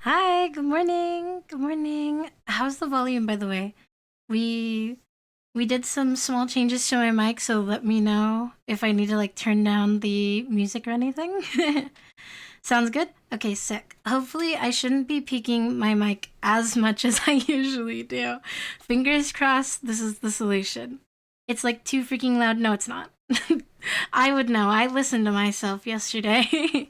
Hi, good morning. Good morning. How's the volume, by the way? We we did some small changes to my mic, so let me know if I need to like turn down the music or anything. Sounds good? Okay, sick. Hopefully I shouldn't be peaking my mic as much as I usually do. Fingers crossed this is the solution. It's like too freaking loud. No, it's not. I would know. I listened to myself yesterday.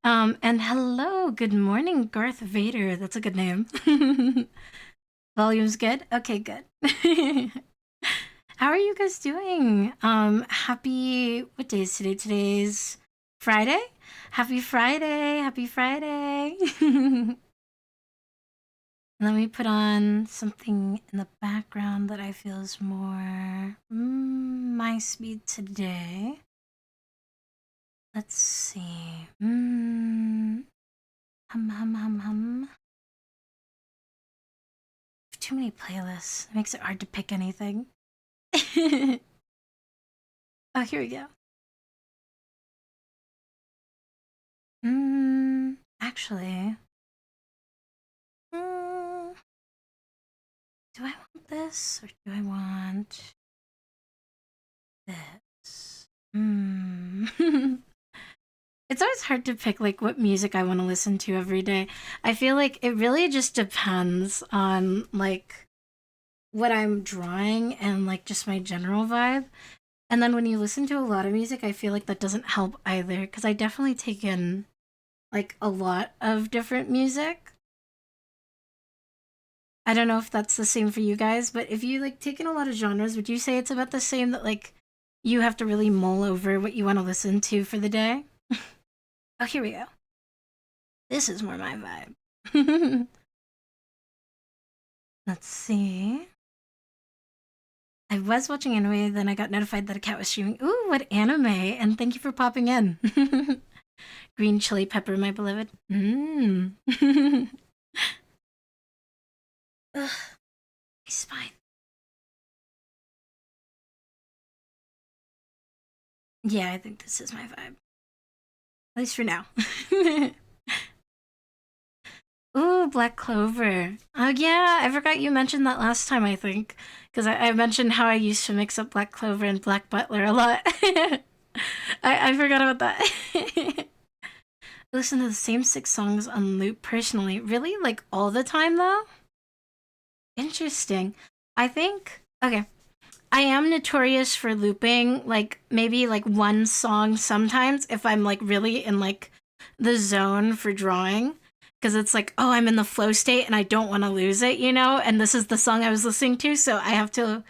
And hello, good morning, Garth Vader. That's a good name. Volume's good? Okay, good. How are you guys doing? Happy, what day is today? Today's Friday? Happy Friday, happy Friday. Let me put on something in the background that I feel is more my speed today. Let's see. Hum, hum, hum, hum. Too many playlists. It makes it hard to pick anything. Oh, here we go. Actually, mm, do I want this or do I want this? It's always hard to pick like what music I want to listen to every day. I feel like it really just depends on like what I'm drawing and like just my general vibe. And then when you listen to a lot of music, I feel like that doesn't help either because I definitely take in like a lot of different music. I don't know if that's the same for you guys, but if you like take in a lot of genres, would you say it's about the same that like you have to really mull over what you want to listen to for the day? Oh, here we go. This is more my vibe. Let's see. I was watching anime, then I got notified that a cat was streaming. Ooh, what anime? And thank you for popping in. Green chili pepper, my beloved. Mmm. Ugh, my spine. Yeah, I think this is my vibe. At least for now. Ooh, Black Clover. Oh yeah, I forgot you mentioned that last time, I think. Because I mentioned how I used to mix up Black Clover and Black Butler a lot. I forgot about that. I listen to the same six songs on loop personally. Really? Like all the time though? Interesting. I think okay. I am notorious for looping like maybe like one song sometimes if I'm like really in like the zone for drawing because it's like oh I'm in the flow state and I don't want to lose it, you know, and this is the song I was listening to, so I have to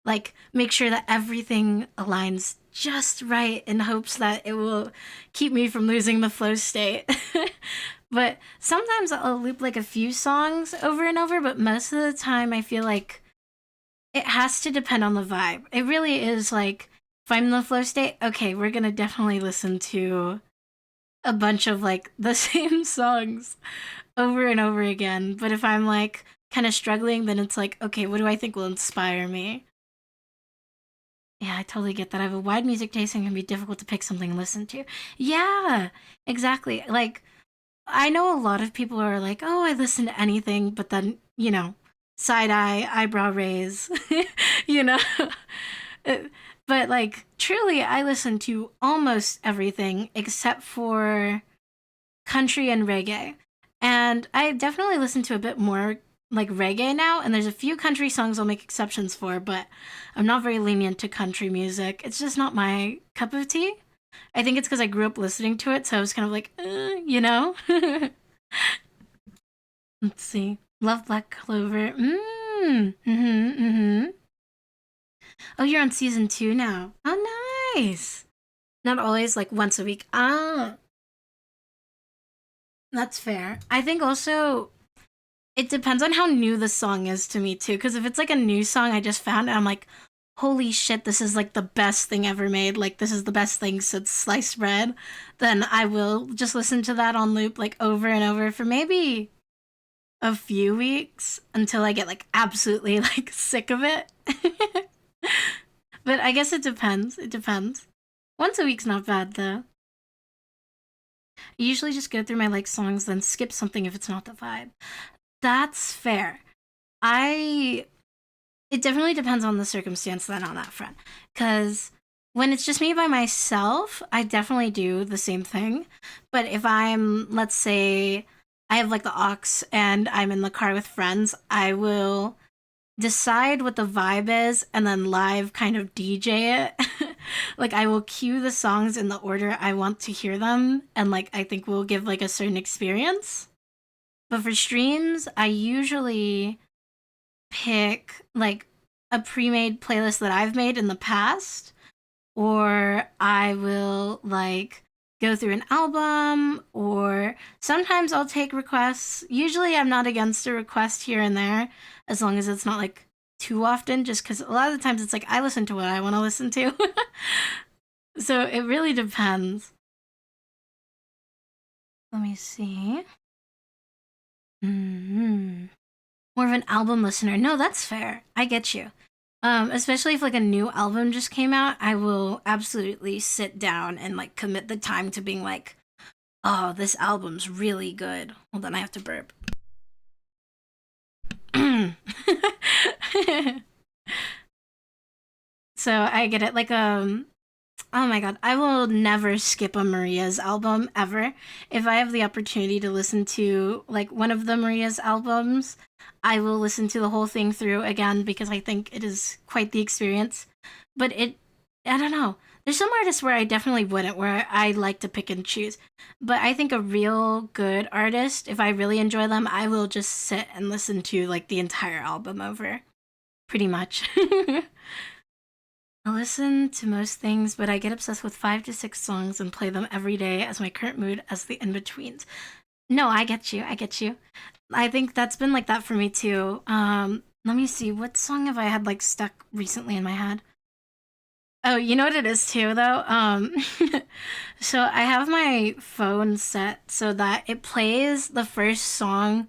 like make sure that everything aligns just right in hopes that it will keep me from losing the flow state. But sometimes I'll loop like a few songs over and over, but most of the time I feel like it has to depend on the vibe. It really is like if I'm in the flow state, okay, we're gonna definitely listen to a bunch of like the same songs over and over again. But if I'm like kind of struggling, then it's like, okay, what do I think will inspire me? Yeah, I totally get that. I have a wide music taste and it can be difficult to pick something to listen to. Yeah, exactly. Like, I know a lot of people are like, oh, I listen to anything, but then, you know, side eye, eyebrow raise, you know? But like, truly, I listen to almost everything except for country and reggae. And I definitely listen to a bit more like reggae now, and there's a few country songs I'll make exceptions for, but I'm not very lenient to country music. It's just not my cup of tea. I think it's because I grew up listening to it, so I was kind of like, you know? Let's see. Love Black Clover. Mm-hmm. Oh, you're on season two now. Oh, nice. Not always like once a week. Ah, that's fair. I think also it depends on how new the song is to me too. Because if it's like a new song I just found and I'm like, holy shit, this is like the best thing ever made. Like this is the best thing since sliced bread. Then I will just listen to that on loop like over and over for maybe a few weeks until I get like absolutely like sick of it. But I guess it depends. It depends. Once a week's not bad though. I usually just go through my like songs, then skip something if it's not the vibe. That's fair. I It definitely depends on the circumstance then on that front. Because when it's just me by myself, I definitely do the same thing. But if I'm, let's say, I have like the aux and I'm in the car with friends, I will decide what the vibe is and then live kind of DJ it. Like I will cue the songs in the order I want to hear them and like I think will give like a certain experience. But for streams, I usually pick like a pre-made playlist that I've made in the past, or I will like go through an album, or sometimes I'll take requests. Usually I'm not against a request here and there as long as it's not like too often, just because a lot of the times it's like I listen to what I want to listen to. So it really depends. Let me see. Hmm. More of an album listener. No, that's fair. I get you. Especially if like a new album just came out, I will absolutely sit down and like commit the time to being like, oh, this album's really good. Hold on, I have to burp. So I get it. Like oh my god, I will never skip a Maria's album ever. If I have the opportunity to listen to like one of the Maria's albums, I will listen to the whole thing through again because I think it is quite the experience. But I don't know. There's some artists where I definitely wouldn't, where I like to pick and choose. But I think a real good artist, if I really enjoy them, I will just sit and listen to like the entire album over, pretty much. I listen to most things, but I get obsessed with 5 to 6 songs and play them every day as my current mood as the in betweens. No, I get you. I get you. I think that's been like that for me too. Let me see. What song have I had like stuck recently in my head? Oh, you know what it is too, though? So I have my phone set so that it plays the first song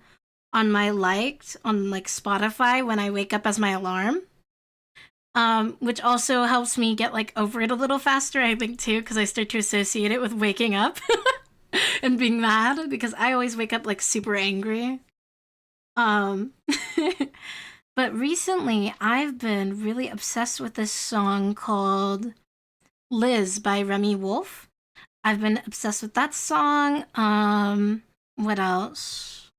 on my liked on like Spotify when I wake up as my alarm. Which also helps me get like over it a little faster, I think too, because I start to associate it with waking up and being mad because I always wake up like super angry. Um, but recently I've been really obsessed with this song called Liz by Remy Wolf. I've been obsessed with that song. What else?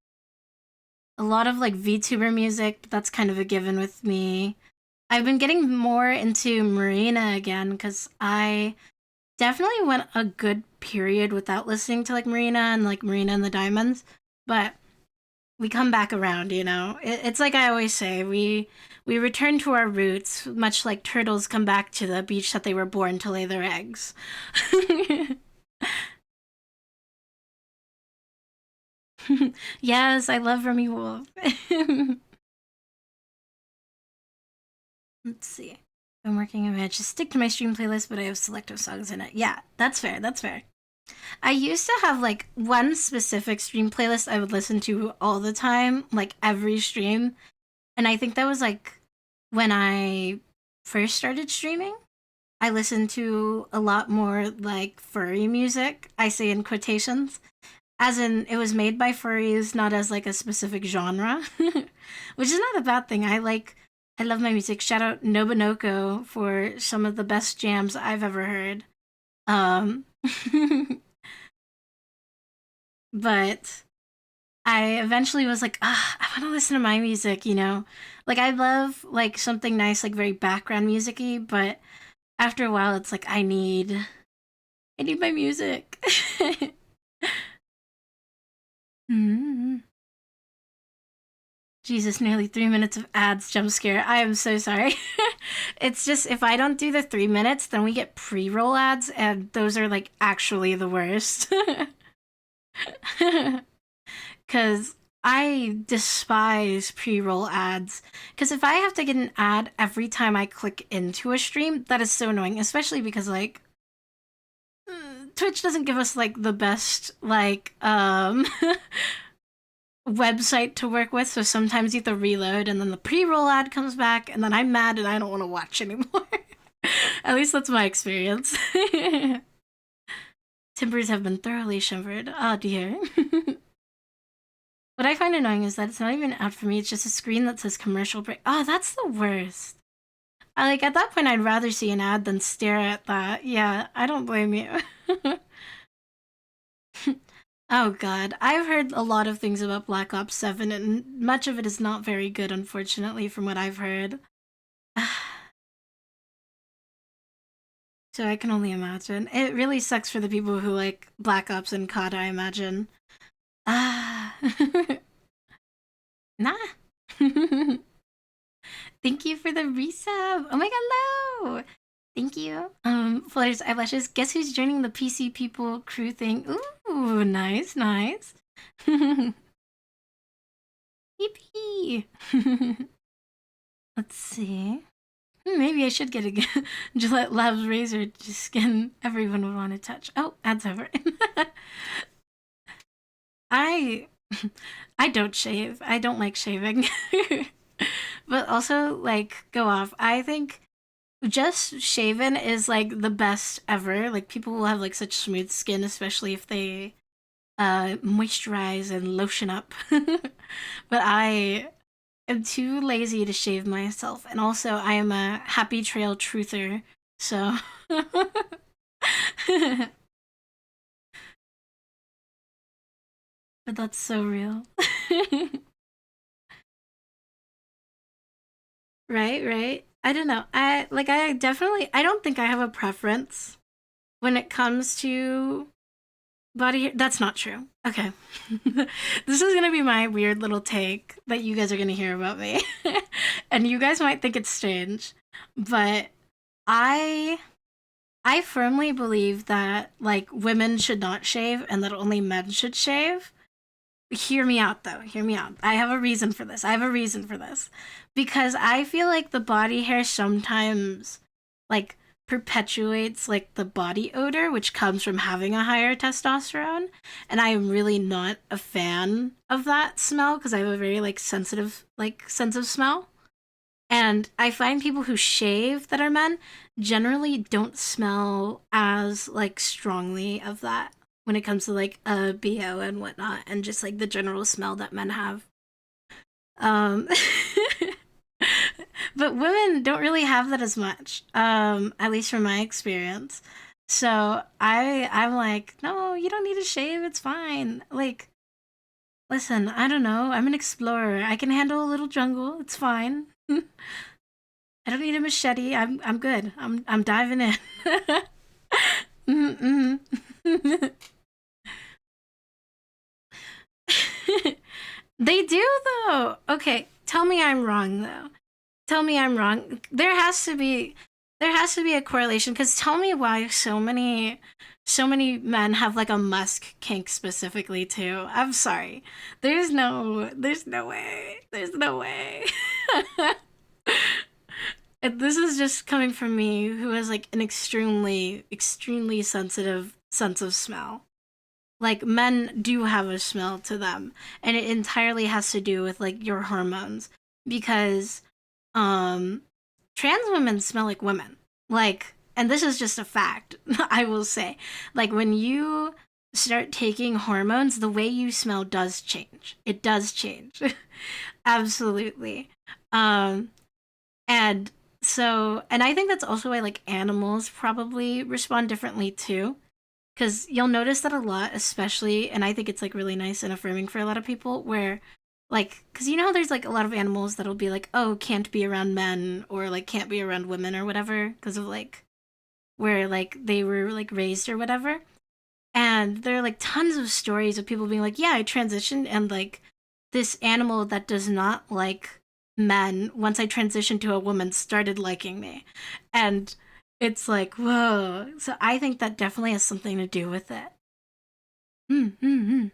A lot of like VTuber music, but that's kind of a given with me. I've been getting more into Marina again because I definitely went a good period without listening to like Marina and like Marina and the Diamonds, but we come back around, you know. It's like I always say, we return to our roots, much like turtles come back to the beach that they were born to lay their eggs. Yes, I love Remy Wolf. Let's see. I'm working on it. Just stick to my stream playlist, but I have selective songs in it. Yeah, that's fair. That's fair. I used to have like one specific stream playlist I would listen to all the time, like every stream. And I think that was like when I first started streaming. I listened to a lot more like furry music. I say in quotations. As in, it was made by furries, not as like a specific genre, which is not a bad thing. I love my music. Shout out Nobunoko for some of the best jams I've ever heard. Um, but I eventually was like, ah, I want to listen to my music, you know? Like, I love, like, something nice, like, very background music-y, but after a while, it's like, I need my music. Mm. Jesus, nearly 3 minutes of ads, jump scare. I am so sorry. It's just, if I don't do the 3 minutes, then we get pre-roll ads, and those are, like, actually the worst. Because I despise pre-roll ads. Because if I have to get an ad every time I click into a stream, that is so annoying. Especially because like Twitch doesn't give us like the best like website to work with. So sometimes you have to reload, and then the pre-roll ad comes back, and then I'm mad and I don't want to watch anymore. At least that's my experience. Timbers have been thoroughly shivered. Oh dear. What I find annoying is that it's not even an ad for me, it's just a screen that says commercial break. Oh, that's the worst. Like, at that point, I'd rather see an ad than stare at that. Yeah, I don't blame you. Oh god, I've heard a lot of things about Black Ops 7, and much of it is not very good, unfortunately, from what I've heard. So I can only imagine. It really sucks for the people who like Black Ops and COD, I imagine. Ah. Nah. Thank you for the resub. Oh my god, hello. Thank you. Flutters eyelashes. Guess who's joining the PC people crew thing? Ooh, nice, nice. Yippee. Let's see. Maybe I should get a Gillette Labs razor skin everyone would want to touch. Oh, ads over. I I don't shave. I don't like shaving. But also, like, go off. I think just shaven is like the best ever. Like, people will have like such smooth skin, especially if they moisturize and lotion up. But I am too lazy to shave myself, and also I am a happy trail truther, so. But that's so real. Right, right. I don't know. I don't think I have a preference when it comes to body hair. That's not true. Okay. This is going to be my weird little take that you guys are going to hear about me. And you guys might think it's strange, but I I firmly believe that like women should not shave and that only men should shave. Hear me out though. Hear me out. I have a reason for this. I have a reason for this. Because I feel like the body hair sometimes like perpetuates like the body odor which comes from having a higher testosterone, and I am really not a fan of that smell because I have a very like sensitive like sense of smell. And I find people who shave that are men generally don't smell as like strongly of that when it comes to like BO and whatnot, and just like the general smell that men have. Um, but women don't really have that as much, at least from my experience. So I'm like, no, you don't need to shave. It's fine. Like, listen, I don't know. I'm an explorer. I can handle a little jungle. It's fine. I don't need a machete. I'm good. I'm diving in. Mm-hmm. They do though. Okay, tell me I'm wrong though. Tell me I'm wrong. There has to be a correlation, cuz tell me why so many men have like a musk kink specifically too. I'm sorry. There's no way. There's no way. And this is just coming from me who has like an extremely sensitive sense of smell. Like, men do have a smell to them, and it entirely has to do with like your hormones, because um trans women smell like women. Like, and this is just a fact. I will say, like, when you start taking hormones, the way you smell does change. It does change. Absolutely. um and and I think that's also why like animals probably respond differently too, because you'll notice that a lot, especially, and I think it's like really nice and affirming for a lot of people, where like, because you know how there's like a lot of animals that'll be like, oh, can't be around men, or like can't be around women or whatever, because of like where like they were like raised or whatever. And there are like tons of stories of people being like, yeah, I transitioned, and like this animal that does not like men, once I transitioned to a woman, started liking me. And it's like, whoa. So I think that definitely has something to do with it. Mm.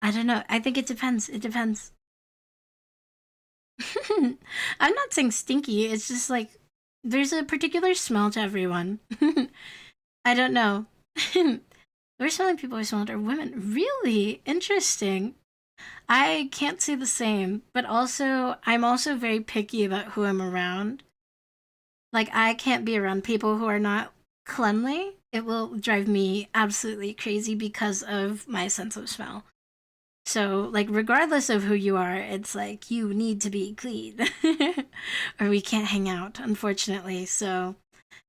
I don't know. I think it depends. It depends. I'm not saying stinky. It's just like there's a particular smell to everyone. I don't know. We're smelling people who smell are women. Really interesting. I can't say the same, but also I'm also very picky about who I'm around. Like, I can't be around people who are not cleanly, it will drive me absolutely crazy because of my sense of smell. So, like, regardless of who you are, it's like you need to be clean or we can't hang out, unfortunately. So,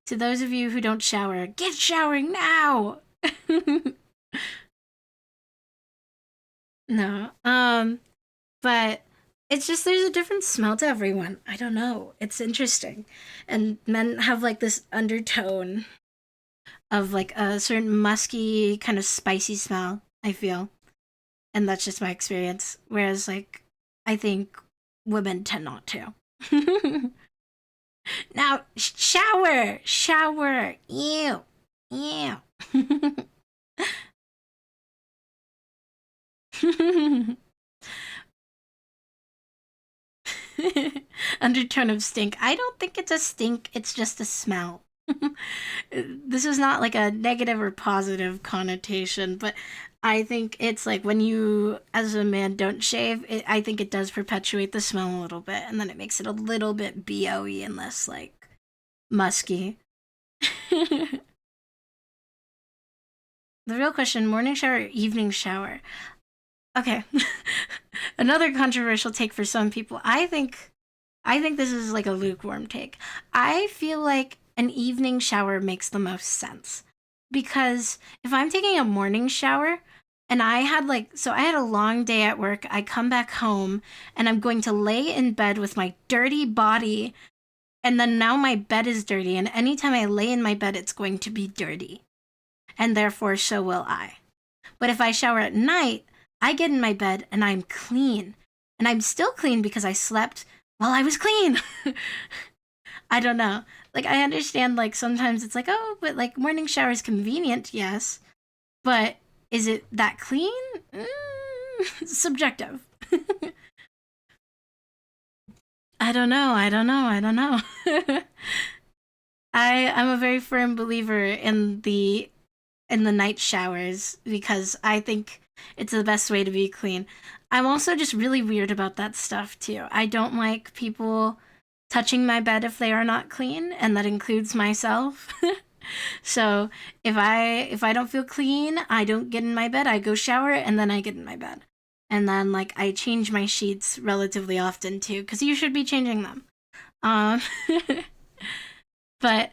to those of you who don't shower, get showering now! No. But it's just there's a different smell to everyone. I don't know. It's interesting. And men have like this undertone of like a certain musky, kind of spicy smell, I feel. And that's just my experience. Whereas like I think women tend not to. Now shower. Ew. Ew. Undertone of stink. I don't think it's a stink, it's just a smell. This is not like a negative or positive connotation, but I think it's like when you, as a man, don't shave, I think it does perpetuate the smell a little bit, and then it makes it a little bit BO-y and less like musky. The real question, morning shower or evening shower? Okay. Another controversial take for some people. I think this is like a lukewarm take. I feel like an evening shower makes the most sense. Because if I'm taking a morning shower and I had a long day at work, I come back home and I'm going to lay in bed with my dirty body, and then now my bed is dirty, and anytime I lay in my bed, it's going to be dirty. And therefore, so will I. But if I shower at night, I get in my bed and I'm clean. And I'm still clean because I slept while I was clean. I don't know. Like, I understand, like, sometimes it's like, oh, but like morning shower is convenient, yes. But is it that clean? Subjective. I don't know. I'm a very firm believer in the night showers because I think it's the best way to be clean. I'm also just really weird about that stuff too. I don't like people touching my bed if they are not clean, and that includes myself. So if I don't feel clean, I don't get in my bed. I go shower and then I get in my bed. And then like I change my sheets relatively often too, because you should be changing them. Um, but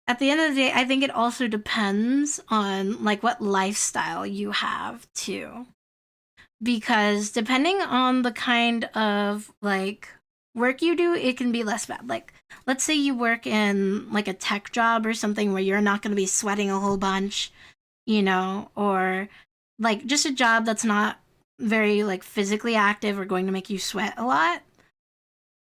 at the end of the day, I think it also depends on like what lifestyle you have too. Because depending on the kind of like work you do, it can be less bad. Like let's say you work in like a tech job or something where you're not going to be sweating a whole bunch, or like just a job that's not very like physically active or going to make you sweat a lot,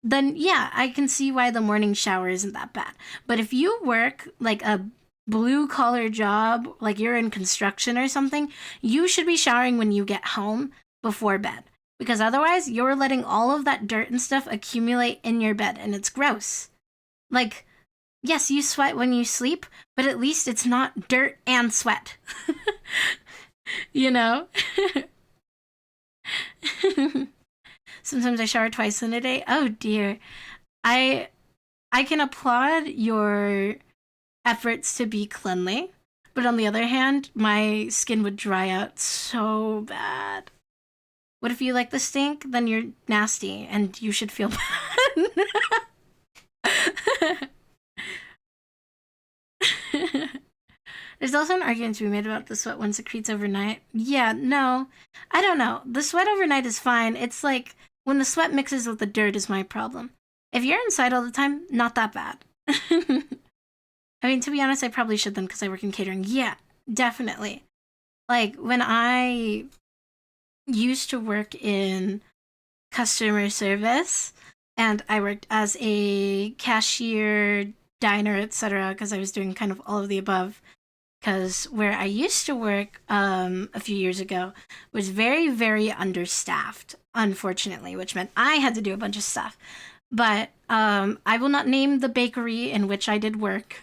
then yeah, I can see why the morning shower isn't that bad. But if you work like a blue collar job, like you're in construction or something, you should be showering when you get home before bed. Because otherwise, you're letting all of that dirt and stuff accumulate in your bed, and it's gross. Like, yes, you sweat when you sleep, but at least it's not dirt and sweat. you know? Sometimes I shower twice in a day. Oh dear. I I can applaud your efforts to be cleanly, but on the other hand, my skin would dry out so bad. What if you like the stink? Then you're nasty and you should feel bad. There's also an argument to be made about the sweat when secretes overnight. Yeah, no. I don't know. The sweat overnight is fine. It's like when the sweat mixes with the dirt is my problem. If you're inside all the time, not that bad. I mean, to be honest, I probably should then because I work in catering. Yeah, definitely. Like when I used to work in customer service and I worked as a cashier, diner, etc., because I was doing kind of all of the above. Because where I used to work a few years ago was very, very understaffed, unfortunately, which meant I had to do a bunch of stuff. But I will not name the bakery in which I did work.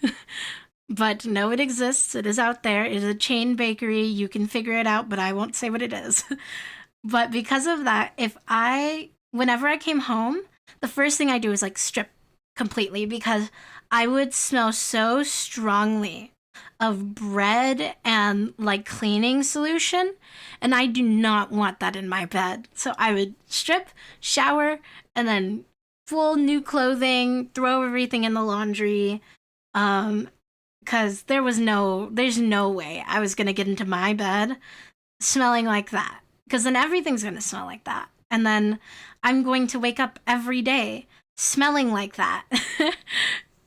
But no, it exists. It is out there. It is a chain bakery. You can figure it out, but I won't say what it is. But because of that, whenever I came home, the first thing I do is like strip completely because I would smell so strongly of bread and like cleaning solution. And I do not want that in my bed. So I would strip, shower, and then full new clothing, throw everything in the laundry. Because there's no way I was gonna get into my bed smelling like that. Because then everything's gonna smell like that. And then I'm going to wake up every day smelling like that.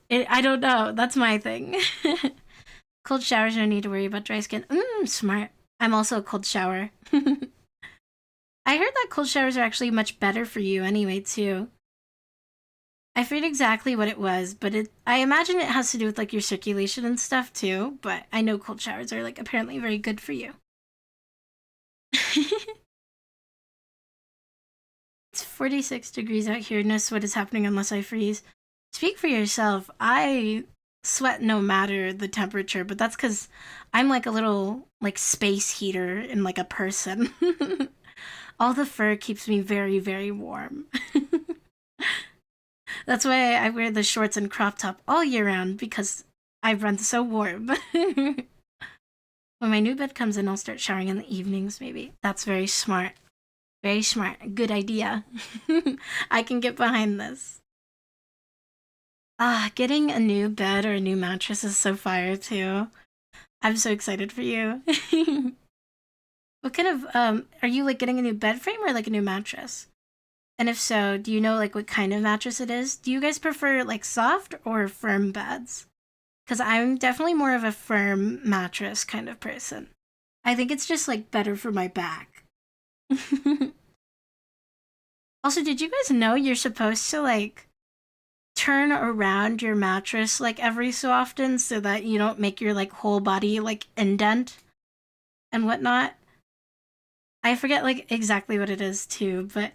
I don't know. That's my thing. Cold showers, no need to worry about dry skin. Smart. I'm also a cold shower. I heard that cold showers are actually much better for you anyway, too. I forget exactly what it was, but I imagine it has to do with like your circulation and stuff too, but I know cold showers are like apparently very good for you. It's 46 degrees out here. No sweat is happening unless I freeze. Speak for yourself. I sweat no matter the temperature, but that's because I'm like a little like space heater in like a person. All the fur keeps me very, very warm. That's why I wear the shorts and crop top all year round because I run so warm. When my new bed comes in, I'll start showering in the evenings, maybe. That's very smart. Very smart. Good idea. I can get behind this. Getting a new bed or a new mattress is so fire too. I'm so excited for you. What kind of are you like getting a new bed frame or like a new mattress? And if so, do you know like what kind of mattress it is? Do you guys prefer like soft or firm beds? Because I'm definitely more of a firm mattress kind of person. I think it's just like better for my back. Also, did you guys know you're supposed to like turn around your mattress like every so often so that you don't make your like whole body like indent and whatnot? I forget like exactly what it is too, but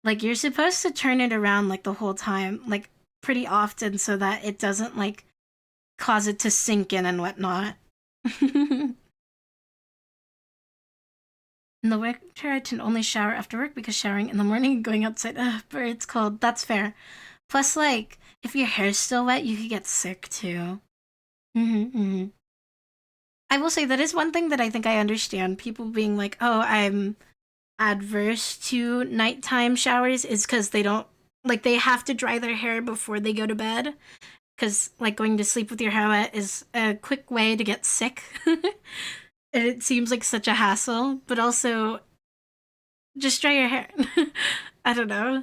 like you're supposed to turn it around like the whole time, like pretty often so that it doesn't like cause it to sink in and whatnot. In the winter, I can only shower after work because showering in the morning and going outside, but it's cold. That's fair. Plus, like, if your hair's still wet, you could get sick too. Mm-hmm. I will say that is one thing that I think I understand. People being like, oh, I'm adverse to nighttime showers is because they don't, like, they have to dry their hair before they go to bed. Because, like, going to sleep with your hair wet is a quick way to get sick. And it seems like such a hassle, but also just dry your hair. I don't know.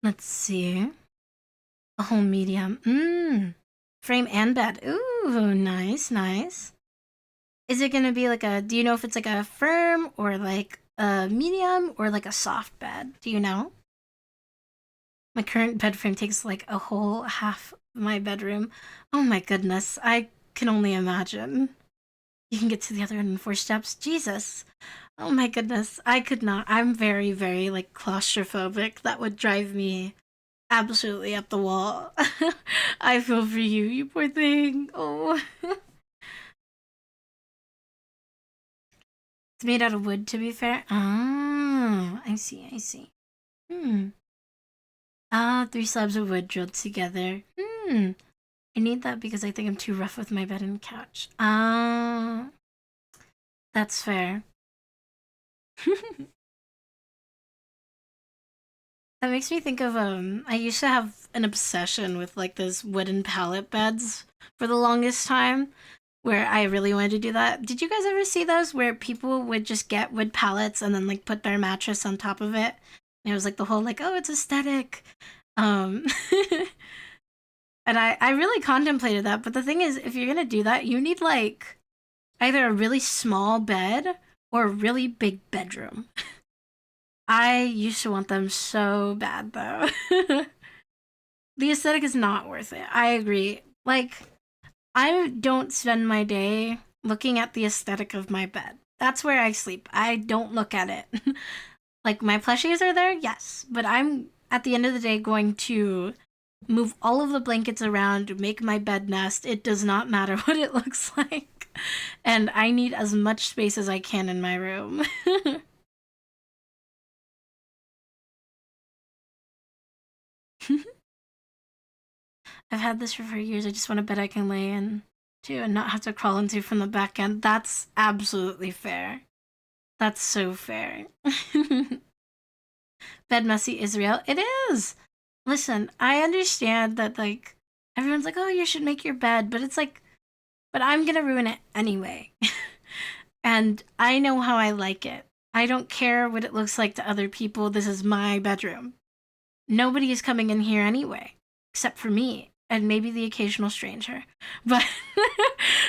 Let's see. A whole medium. Frame and bed. Ooh, nice, nice. Is it gonna be like a? Do you know if it's like a firm or like a medium or like a soft bed? Do you know? My current bed frame takes like a whole half of my bedroom. Oh my goodness, I can only imagine. You can get to the other end in 4 steps. Jesus. Oh my goodness, I could not. I'm very, very like claustrophobic. That would drive me absolutely up the wall. I feel for you, you poor thing. Oh. It's made out of wood, to be fair. Ah, I see, I see. Hmm. 3 slabs of wood drilled together. I need that because I think I'm too rough with my bed and couch. That's fair. That makes me think of I used to have an obsession with like those wooden pallet beds for the longest time where I really wanted to do that. Did you guys ever see those where people would just get wood pallets and then like put their mattress on top of it? And it was like the whole like, oh, it's aesthetic. Um and I really contemplated that, but the thing is if you're gonna do that, you need like either a really small bed or a really big bedroom. I used to want them so bad though. The aesthetic is not worth it. I agree. Like, I don't spend my day looking at the aesthetic of my bed. That's where I sleep. I don't look at it. Like, my plushies are there, yes, but I'm at the end of the day going to move all of the blankets around, make my bed nest. It does not matter what it looks like. And I need as much space as I can in my room. I've had this for 4 years. I just want a bed I can lay in to and not have to crawl into from the back end. That's absolutely fair. That's so fair. Bed messy Israel. It is. Listen, I understand that like everyone's like, oh, you should make your bed, but it's like, but I'm gonna ruin it anyway. And I know how I like it. I don't care what it looks like to other people. This is my bedroom. Nobody is coming in here anyway, except for me and maybe the occasional stranger. But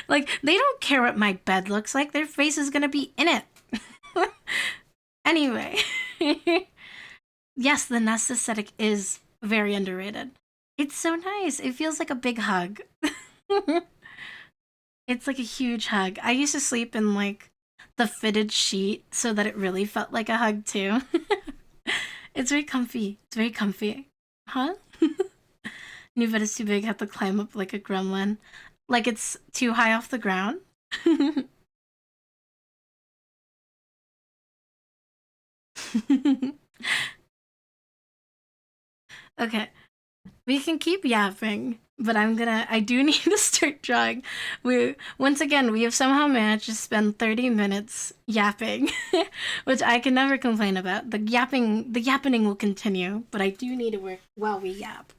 like, they don't care what my bed looks like. Their face is gonna be in it. Anyway, yes, the Nest aesthetic is very underrated. It's so nice. It feels like a big hug. It's like a huge hug. I used to sleep in like the fitted sheet so that it really felt like a hug too. It's very comfy. It's very comfy. Huh? New bed is too big, have to climb up like a gremlin. Like it's too high off the ground. Okay. We can keep yapping, but I do need to start drawing. Once again, we have somehow managed to spend 30 minutes yapping, which I can never complain about. The yappening will continue, but I do need to work while we yap.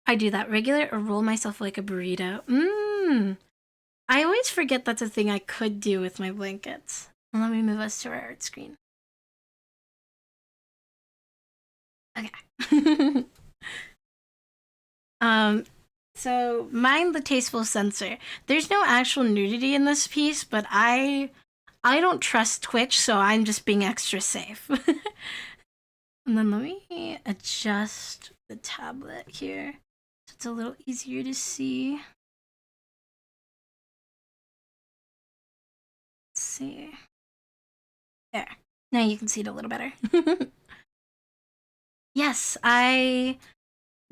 I do that regular or roll myself like a burrito. I always forget that's a thing I could do with my blankets. Let me move us to our art screen. Okay. Um, so mind the tasteful censor. There's no actual nudity in this piece, but I don't trust Twitch, so I'm just being extra safe. And then let me adjust the tablet here so it's a little easier to see. Let's see. There. Now you can see it a little better. Yes, I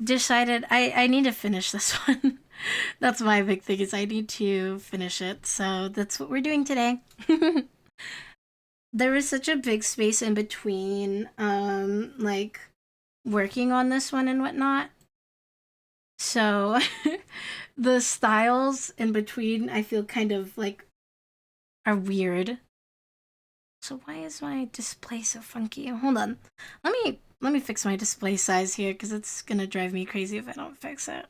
decided I need to finish this one. That's my big thing is I need to finish it. So that's what we're doing today. There was such a big space in between like working on this one and whatnot. So the styles in between I feel kind of like are weird. So why is my display so funky? Hold on. Let me fix my display size here because it's gonna drive me crazy if I don't fix it.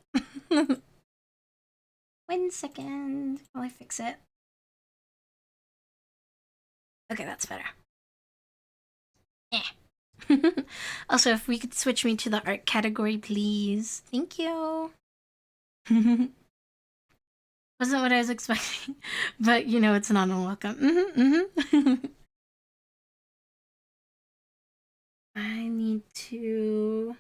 1 second while I fix it. Okay, that's better. Also, if we could switch me to the art category, please. Thank you. Wasn't what I was expecting, but you know it's not unwelcome. I need to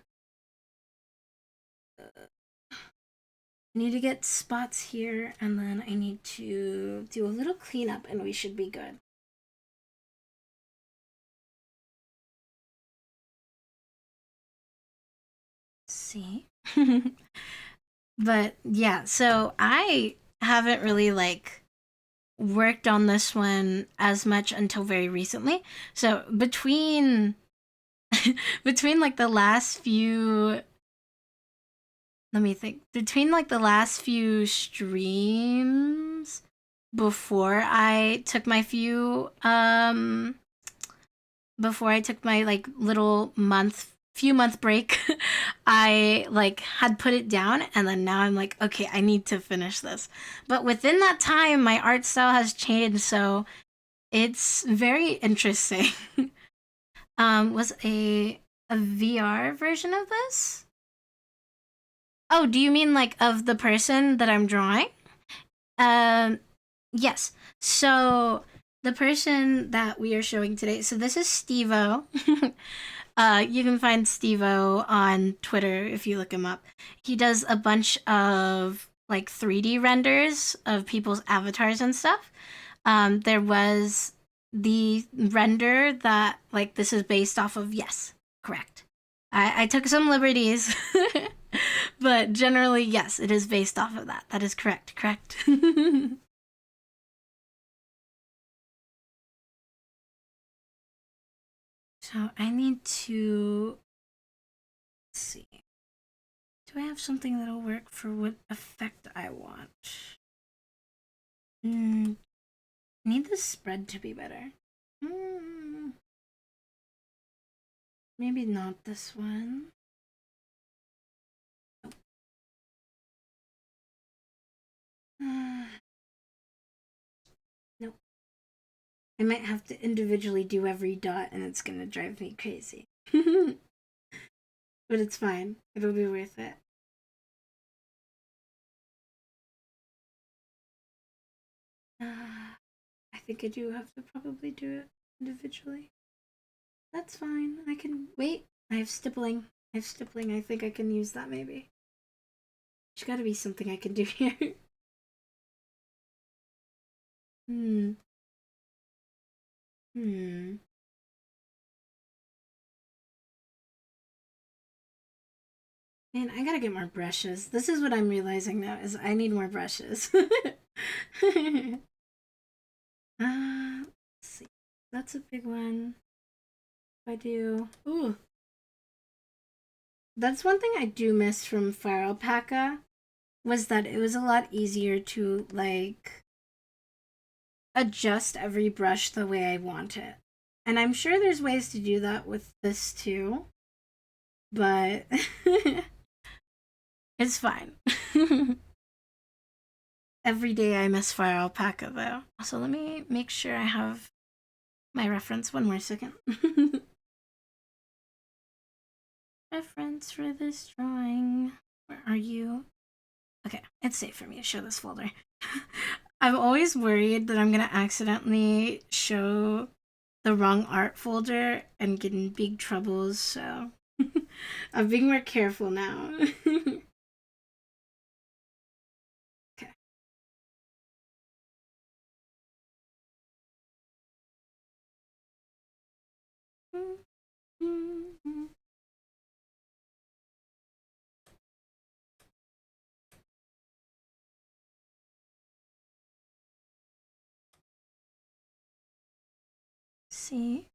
get spots here, and then I need to do a little cleanup, and we should be good. See? But yeah, so I haven't really like worked on this one as much until very recently. So between like the last few let me think. Between like the last few streams before I took my before I took my like little few month break, I like had put it down and then now I'm like, okay, I need to finish this. But within that time my art style has changed, so it's very interesting. Was a VR version of this? Oh, do you mean like of the person that I'm drawing? Um, yes. So the person that we are showing today. So this is Stevo. You can find Stevo on Twitter if you look him up. He does a bunch of like 3D renders of people's avatars and stuff. There was the render that like this is based off of. Yes, correct. I took some liberties. But generally, yes, it is based off of that. That is correct. Correct. So I need to let's see. Do I have something that'll work for what effect I want? I need the spread to be better. Maybe not this one. Nope. I might have to individually do every dot and it's gonna drive me crazy. But it's fine. It'll be worth it. I think I do have to probably do it individually. That's fine. I can wait. I have stippling. I think I can use that maybe. There's gotta be something I can do here. Hmm. Man, I gotta get more brushes. This is what I'm realizing now is I need more brushes. Let's see. That's a big one. If I do. Ooh. That's one thing I do miss from Fire Alpaca was that it was a lot easier to like adjust every brush the way I want it. And I'm sure there's ways to do that with this too. But it's fine. Every day I miss Fire Alpaca though. So let me make sure I have my reference. One more second. Reference for this drawing. Where are you? Okay, it's safe for me to show this folder. I'm always worried that I'm gonna accidentally show the wrong art folder and get in big troubles, so I'm being more careful now. Okay. See,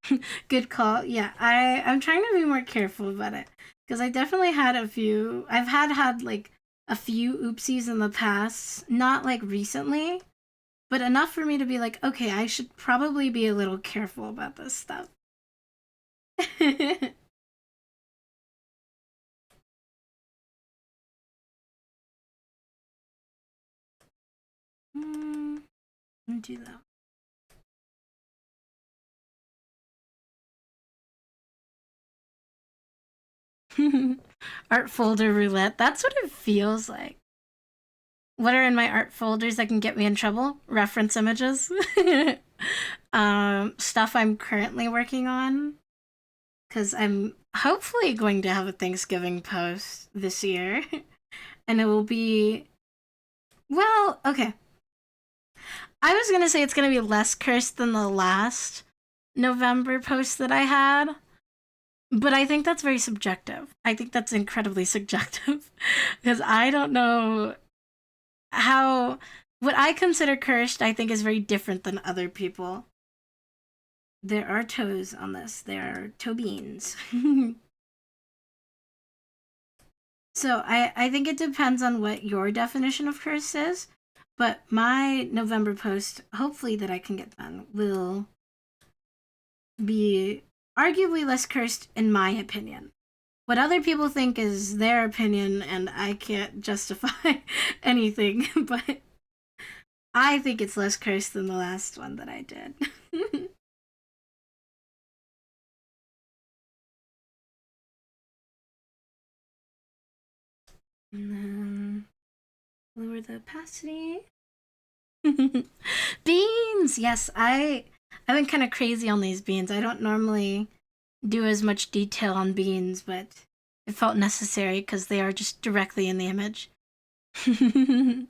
good call. Yeah, I'm trying to be more careful about it because I definitely had a few. I've had like a few oopsies in the past, not like recently, but enough for me to be like, okay, I should probably be a little careful about this stuff. Do that. Art folder roulette. That's what it feels like. What are in my art folders that can get me in trouble? Reference images. Stuff I'm currently working on. Because I'm hopefully going to have a Thanksgiving post this year. And it will be. Well, okay. I was going to say it's going to be less cursed than the last November post that I had. But I think that's very subjective. I think that's incredibly subjective. Because I don't know how. What I consider cursed, I think, is very different than other people. There are toes on this. There are toe beans. So I think it depends on what your definition of curse is. But my November post, hopefully that I can get done, will be arguably less cursed in my opinion. What other people think is their opinion, and I can't justify anything, but I think it's less cursed than the last one that I did. And then lower the opacity. Beans! Yes, I've been kind of crazy on these beans. I don't normally do as much detail on beans, but it felt necessary because they are just directly in the image. How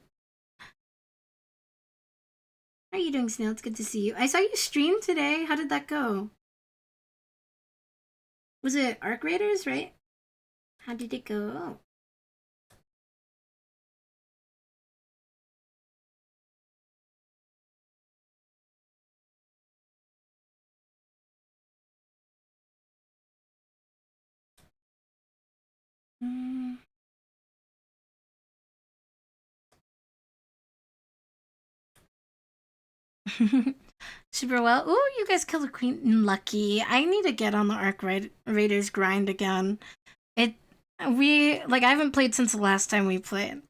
are you doing, Snail? It's good to see you. I saw you stream today. How did that go? Was it Arc Raiders, right? How did it go? Super well. Ooh, you guys killed a queen. Lucky. I need to get on the Raiders grind again. It we like I haven't played since the last time we played.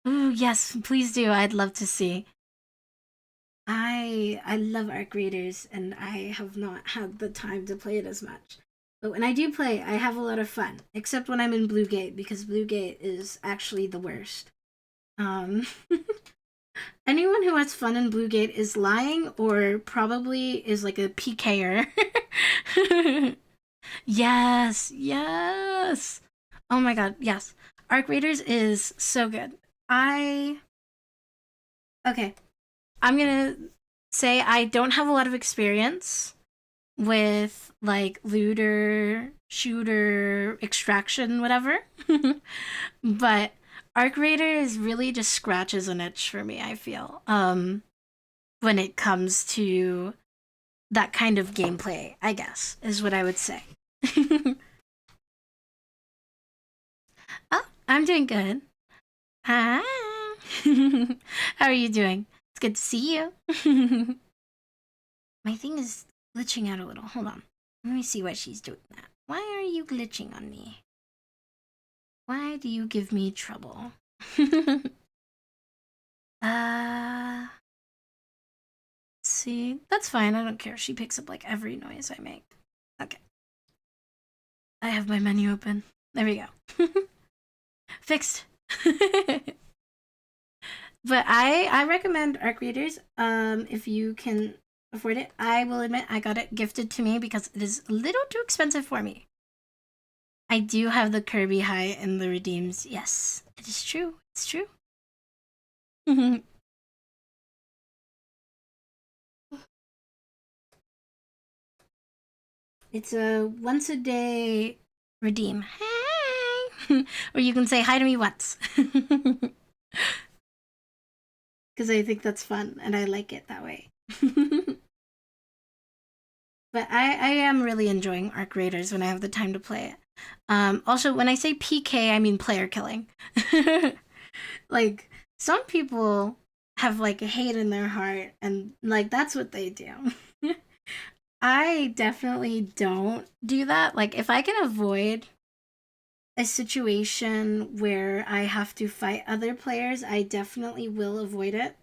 Ooh, yes, please do. I'd love to see. I love Arc Raiders and I have not had the time to play it as much. But when I do play, I have a lot of fun. Except when I'm in Blue Gate, because Blue Gate is actually the worst. Um Anyone who has fun in Blue Gate is lying or probably is like a PKer. Yes, yes. Oh my god, yes. Arc Raiders is so good. I okay. I'm gonna say I don't have a lot of experience with like looter, shooter, extraction, whatever. But Arc Raiders really just scratches an itch for me, I feel. When it comes to that kind of gameplay, I guess, is what I would say. Oh, I'm doing good. Hi. How are you doing? It's good to see you. My thing is glitching out a little. Hold on. Let me see why she's doing that. Why are you glitching on me? Why do you give me trouble? Let's see. That's fine. I don't care. She picks up like every noise I make. Okay. I have my menu open. There we go. Fixed. But I recommend Arc Readers. If you can afford it. I will admit I got it gifted to me because it is a little too expensive for me. I do have the Kirby High and the redeems. Yes, it is true. It's true. It's a once a day redeem. Hey! Or you can say hi to me once. Because I think that's fun and I like it that way. But I am really enjoying Arc Raiders when I have the time to play it. Also, when I say PK, I mean player killing. Like, some people have like a hate in their heart, and like that's what they do. I definitely don't do that. Like, if I can avoid a situation where I have to fight other players, I definitely will avoid it.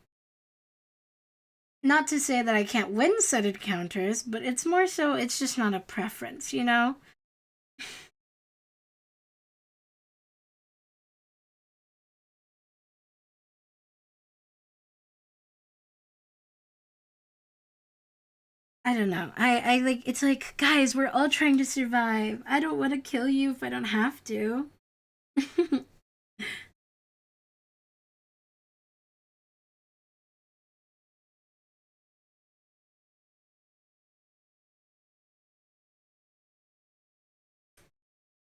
Not to say that I can't win set encounters, but it's more so it's just not a preference, you know? I don't know. I like it's like, guys, we're all trying to survive. I don't want to kill you if I don't have to.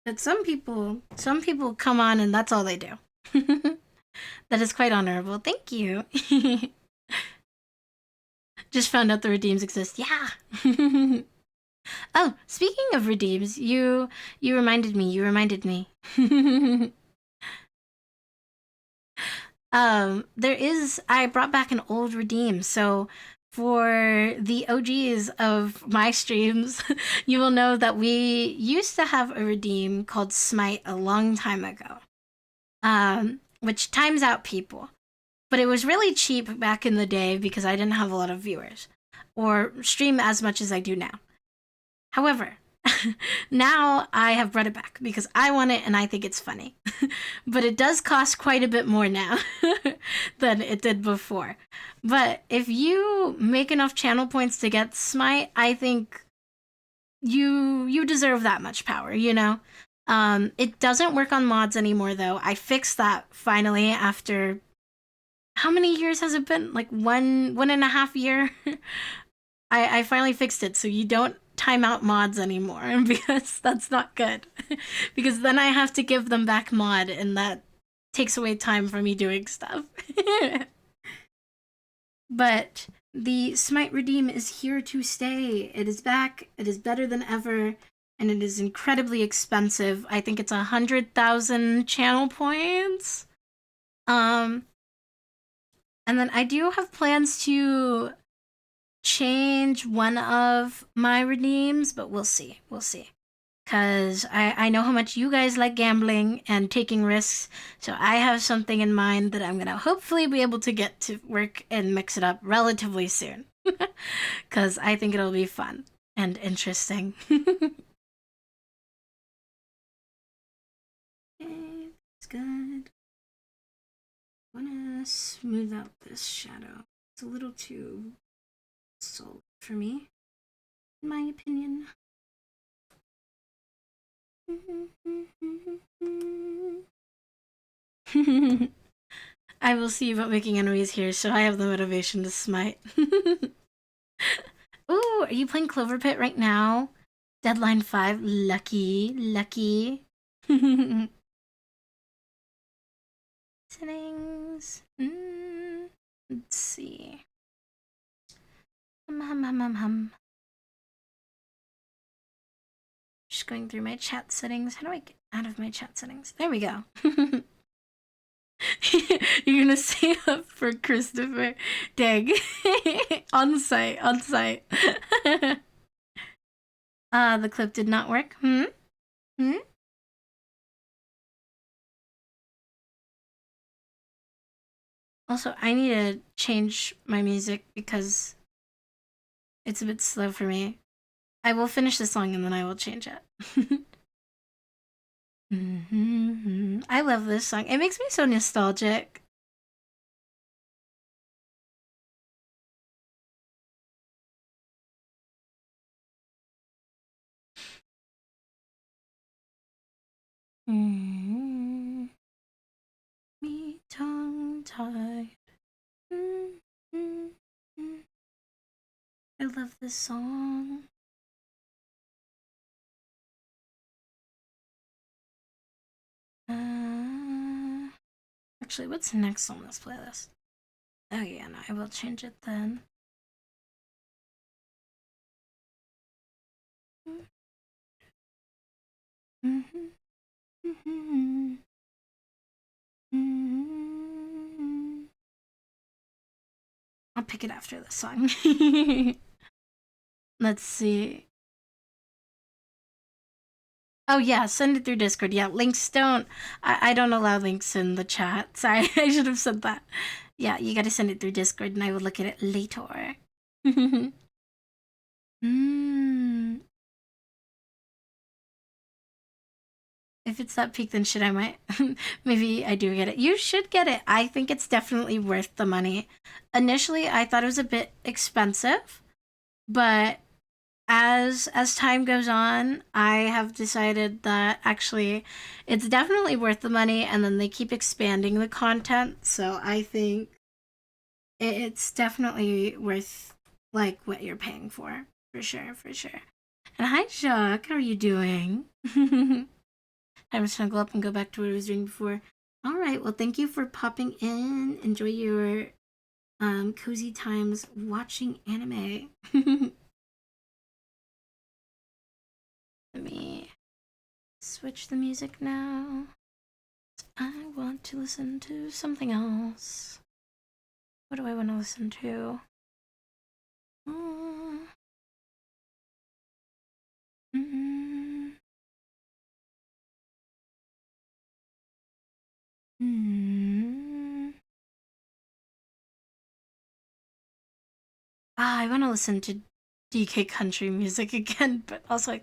But some people come on and that's all they do. That is quite honorable. Thank you. Just found out the redeems exist. Yeah. Oh, speaking of redeems, you reminded me. You reminded me. There is I brought back an old redeem. So for the OGs of my streams, you will know that we used to have a redeem called Smite a long time ago. Which times out people. But it was really cheap back in the day because I didn't have a lot of viewers or stream as much as I do now. However, now I have brought it back because I want it and I think it's funny. But it does cost quite a bit more now than it did before. But if you make enough channel points to get Smite, I think you deserve that much power, you know? It doesn't work on mods anymore though. I fixed that finally after how many years has it been? Like one and a half year? I finally fixed it so you don't time out mods anymore because that's not good. Because then I have to give them back mod and that takes away time for me doing stuff. But the Smite Redeem is here to stay. It is back. It is better than ever. And it is incredibly expensive. I think it's 100,000 channel points. Um, And then I do have plans to change one of my redeems, but we'll see. We'll see. Because I know how much you guys like gambling and taking risks. So I have something in mind that I'm going to hopefully be able to get to work and mix it up relatively soon. Because I think it'll be fun and interesting. Okay, that's good. I want to smooth out this shadow. It's a little too solid for me, in my opinion. I will see about making enemies here, so I have the motivation to smite. Ooh, are you playing Clover Pit right now? Deadline 5. Lucky, lucky. Settings. Let's see. Hum. Just going through my chat settings. How do I get out of my chat settings? There we go. You're gonna stay up for Christopher. Dang. On site. The clip did not work. Also, I need to change my music because it's a bit slow for me. I will finish the song and then I will change it. I love this song. It makes me so nostalgic. Me tongue-tied. I love this song. Actually, what's next on this playlist? Oh yeah, no, I will change it then. I'll pick it after this song. Let's see. Oh yeah, send it through Discord. Yeah, links don't. I don't allow links in the chat. Sorry, I should have said that. Yeah, you gotta send it through Discord, and I will look at it later. If it's that peak, then shit, I might. Maybe I do get it. You should get it. I think it's definitely worth the money. Initially, I thought it was a bit expensive, but as time goes on, I have decided that actually it's definitely worth the money, and then they keep expanding the content, so I think it's definitely worth like what you're paying for sure. And hi Jacques, how are you doing? I'm just gonna go up and go back to what I was doing before. All right, well, thank you for popping in. Enjoy your cozy times watching anime. Let me switch the music now. I want to listen to something else. What do I want to listen to? I want to listen to DK country music again, but also I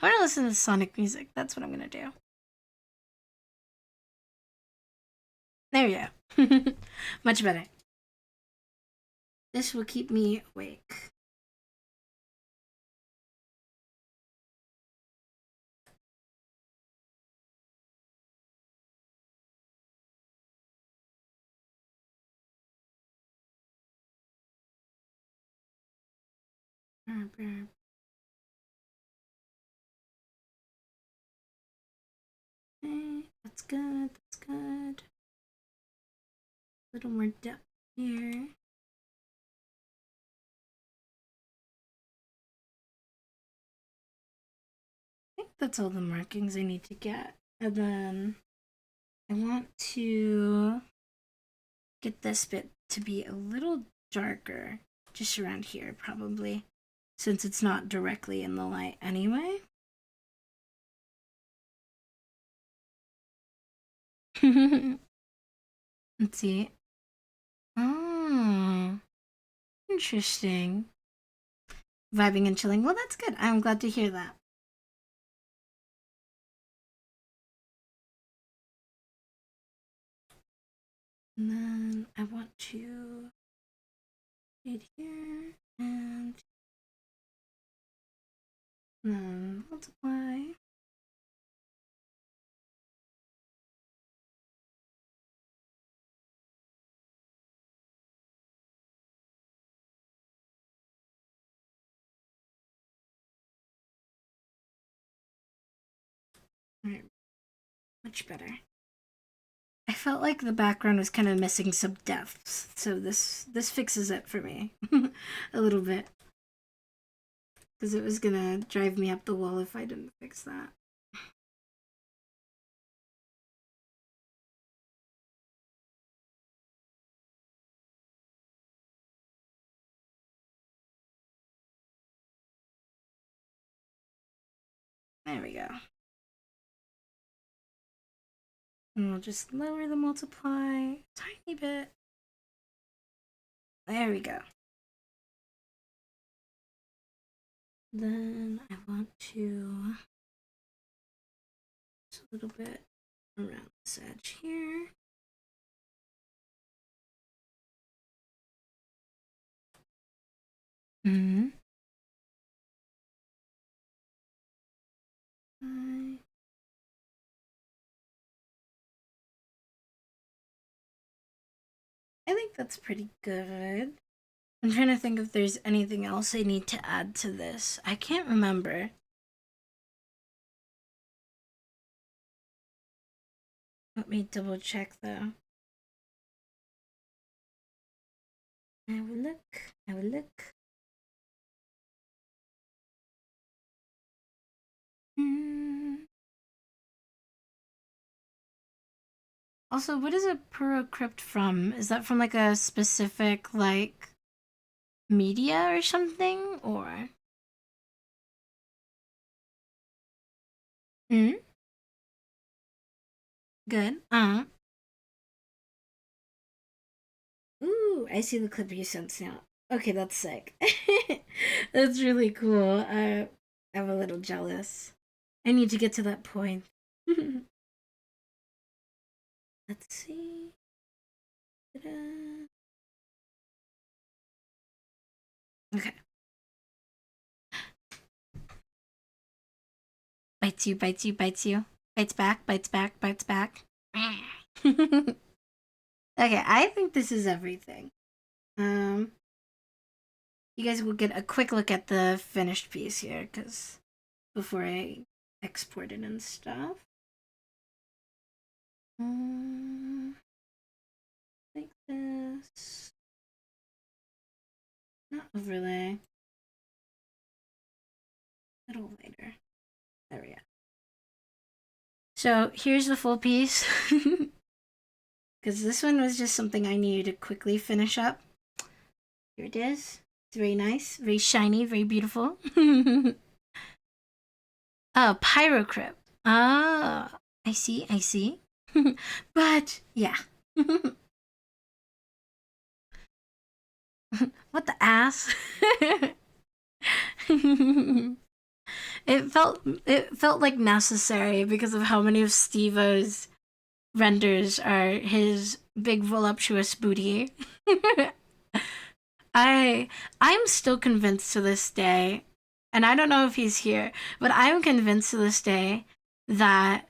want to listen to Sonic music. That's what I'm gonna do. There we go. Much better. This will keep me awake. Okay, that's good. A little more depth here. I think that's all the markings I need to get. And then I want to get this bit to be a little darker, just around here probably, since it's not directly in the light anyway. Let's see. Oh, interesting. Vibing and chilling. Well, that's good. I'm glad to hear that. And then I want to right here and then multiply. Right. Much better. I felt like the background was kind of missing some depths, so this fixes it for me a little bit, because it was gonna drive me up the wall if I didn't fix that. There we go. And we'll just lower the multiply a tiny bit. There we go. Then I want to just a little bit around this edge here. Mm-hmm. I think that's pretty good. I'm trying to think if there's anything else I need to add to this. I can't remember. Let me double check though. I will look. I will look. Also, what is a purocrypt from? Is that from like a specific like media or something, or? Hmm. Good. Ooh, I see the clip you sent now. Okay, that's sick. That's really cool. I'm a little jealous. I need to get to that point. Let's see. Ta-da. Okay. Bites you, bites you, bites you. Bites back, bites back, bites back. Okay, I think this is everything. You guys will get a quick look at the finished piece here, because before I export it and stuff. Like this. Not overlay. A little later. There we go. So here's the full piece. Because this one was just something I needed to quickly finish up. Here it is. It's very nice, very shiny, very beautiful. Oh, pyrocrypt. Ah, I see, I see. But, yeah. What the ass? it felt like necessary because of how many of Steve-O's renders are his big voluptuous booty. I'm still convinced to this day, and I don't know if he's here, but I'm convinced to this day that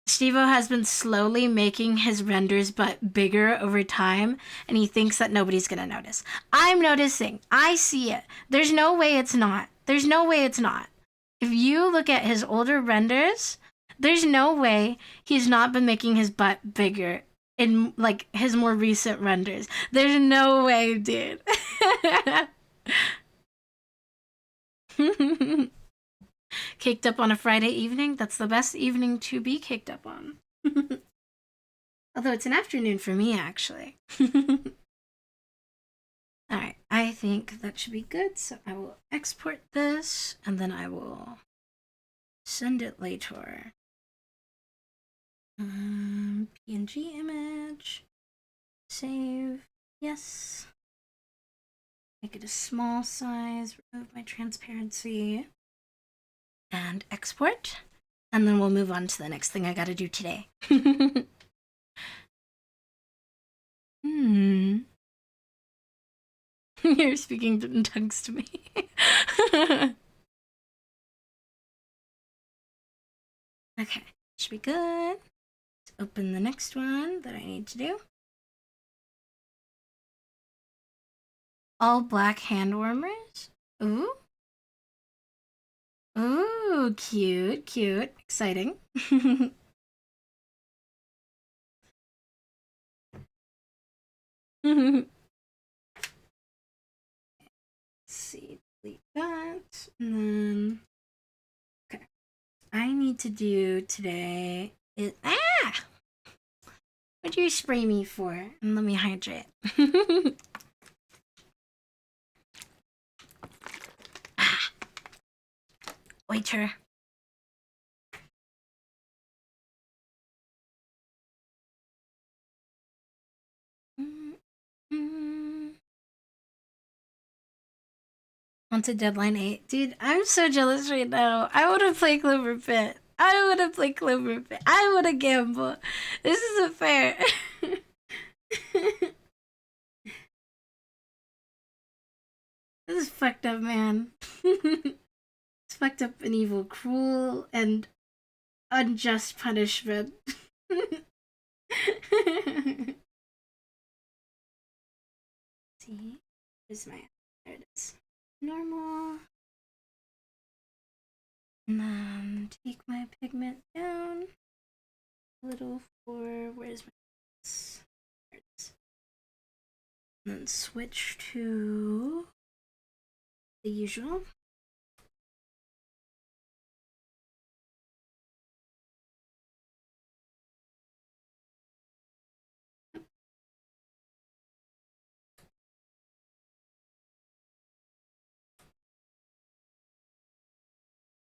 Steve-O has been slowly making his renders but bigger over time, and he thinks that nobody's gonna notice. I'm noticing. I see it. There's no way it's not. There's no way it's not. If you look at his older renders, there's no way he's not been making his butt bigger in like his more recent renders. There's no way, dude. Caked up on a Friday evening? That's the best evening to be caked up on. Although it's an afternoon for me, actually. think that should be good. So I will export this and then I will send it later. PNG image. Save. Yes. Make it a small size. Remove my transparency. And export. And then we'll move on to the next thing I gotta do today. You're speaking in tongues to me. Okay, should be good. Let's open the next one that I need to do. All black hand warmers. Ooh. Ooh, cute, cute, exciting. Let's see, delete that, and then okay. I need to do today is What'd you spray me for? And let me hydrate. Waiter. On to deadline 8. Dude, I'm so jealous right now. I want to play Clover Pit. I want to play Clover Pit. I want to gamble. This isn't fair. This is fucked up, man. It's fucked up and evil, cruel, and unjust punishment. See? Where's my... There it is. Normal. And then take my pigment down a little for... Where's my... There it is. And then switch to the usual.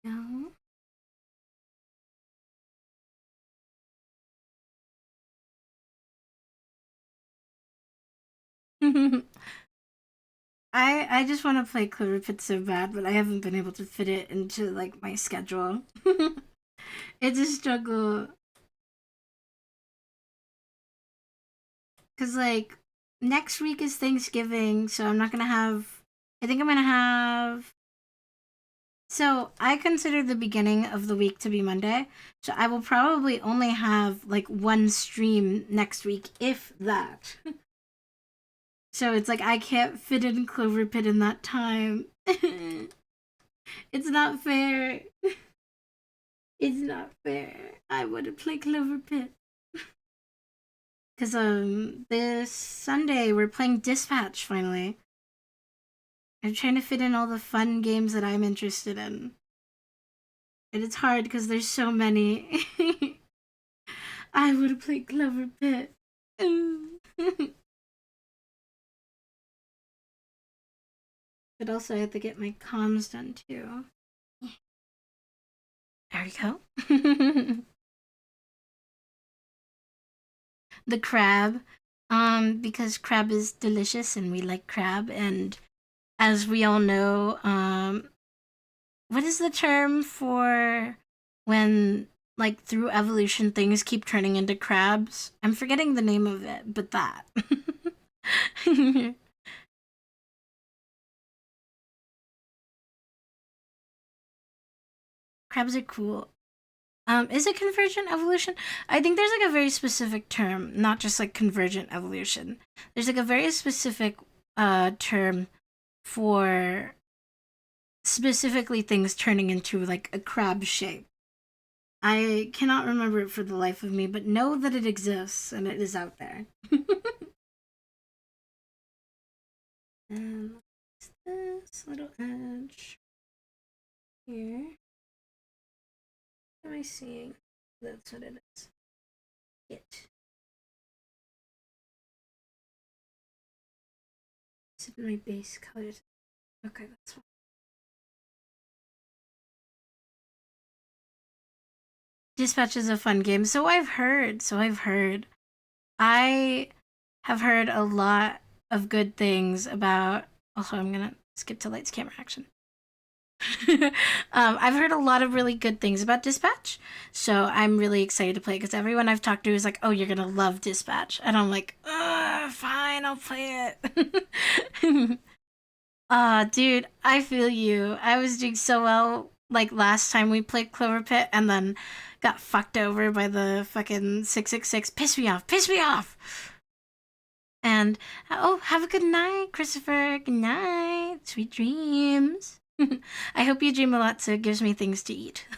No. I just want to play Clover Pit so bad, but I haven't been able to fit it into like my schedule. It's a struggle. Cause like next week is Thanksgiving, so I'm not gonna have. I think I'm gonna have. So I consider the beginning of the week to be Monday, so I will probably only have like one stream next week, if that. So it's like I can't fit in Clover Pit in that time. It's not fair. It's not fair. I want to play Clover Pit. Cause this Sunday we're playing Dispatch finally. I'm trying to fit in all the fun games that I'm interested in. And it's hard because there's so many. I want to play Clover Pit. But also I have to get my comms done too. There we go. The crab. Because crab is delicious and we like crab, and as we all know, what is the term for when like through evolution things keep turning into crabs? I'm forgetting the name of it, but that. Crabs are cool. Is it convergent evolution? I think there's like a very specific term, not just like convergent evolution. There's like a very specific term for specifically things turning into like a crab shape. I cannot remember it for the life of me, but know that it exists and it is out there. And this little edge here. What am I seeing? That's what it is. It. Is it my base color? Okay, that's fine. Dispatch is a fun game. So I've heard. I have heard a lot of good things about. Also, I'm gonna skip to lights, camera, action. I've heard a lot of really good things about Dispatch, so I'm really excited to play it because everyone I've talked to is like, "Oh, you're gonna love Dispatch," and I'm like, "Fine, I'll play it." Dude, I feel you. I was doing so well like last time we played Clover Pit, and then got fucked over by the fucking 666. Piss me off. Piss me off. And oh, have a good night, Christopher. Good night. Sweet dreams. I hope you dream a lot so it gives me things to eat.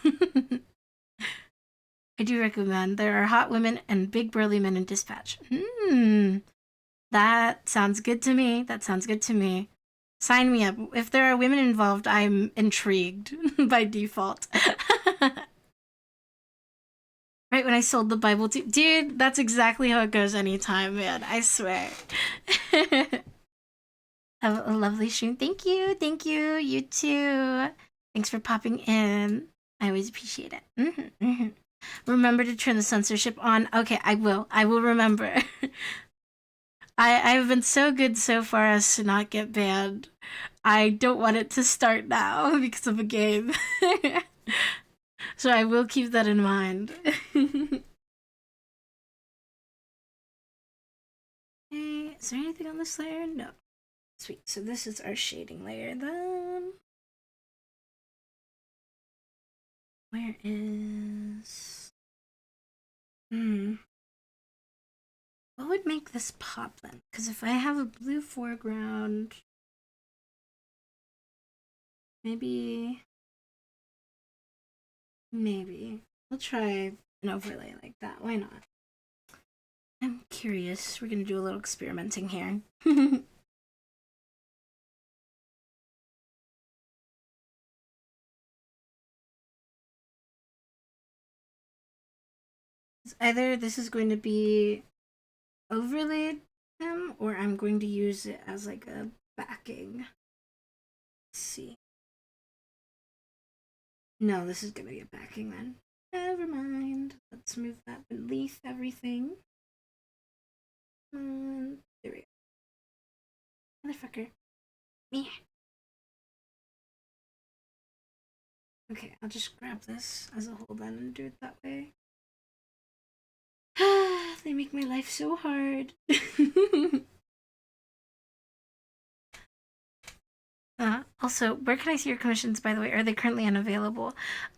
I do recommend. There are hot women and big burly men in Dispatch. That sounds good to me. That sounds good to me. Sign me up. If there are women involved, I'm intrigued by default. Right when I sold the Bible to dude, that's exactly how it goes anytime, man. I swear. Have a lovely stream. Thank you. Thank you. You too. Thanks for popping in. I always appreciate it. Remember to turn the censorship on. Okay, I will. I will remember. I've been so good so far as to not get banned. I don't want it to start now because of a game. So I will keep that in mind. Hey, is there anything on this layer? No. Sweet. So this is our shading layer then. Where is... What would make this pop then? Because if I have a blue foreground... Maybe... We'll try an overlay like that. Why not? I'm curious. We're gonna do a little experimenting here. Either this is going to be overlaid him, or I'm going to use it as like a backing. Let's see. No, this is gonna be a backing then. Never mind. Let's move that beneath everything. There we go. Motherfucker. Yeah. Okay, I'll just grab this as a whole then and do it that way. They make my life so hard. Also, where can I see your commissions, by the way? Are they currently unavailable?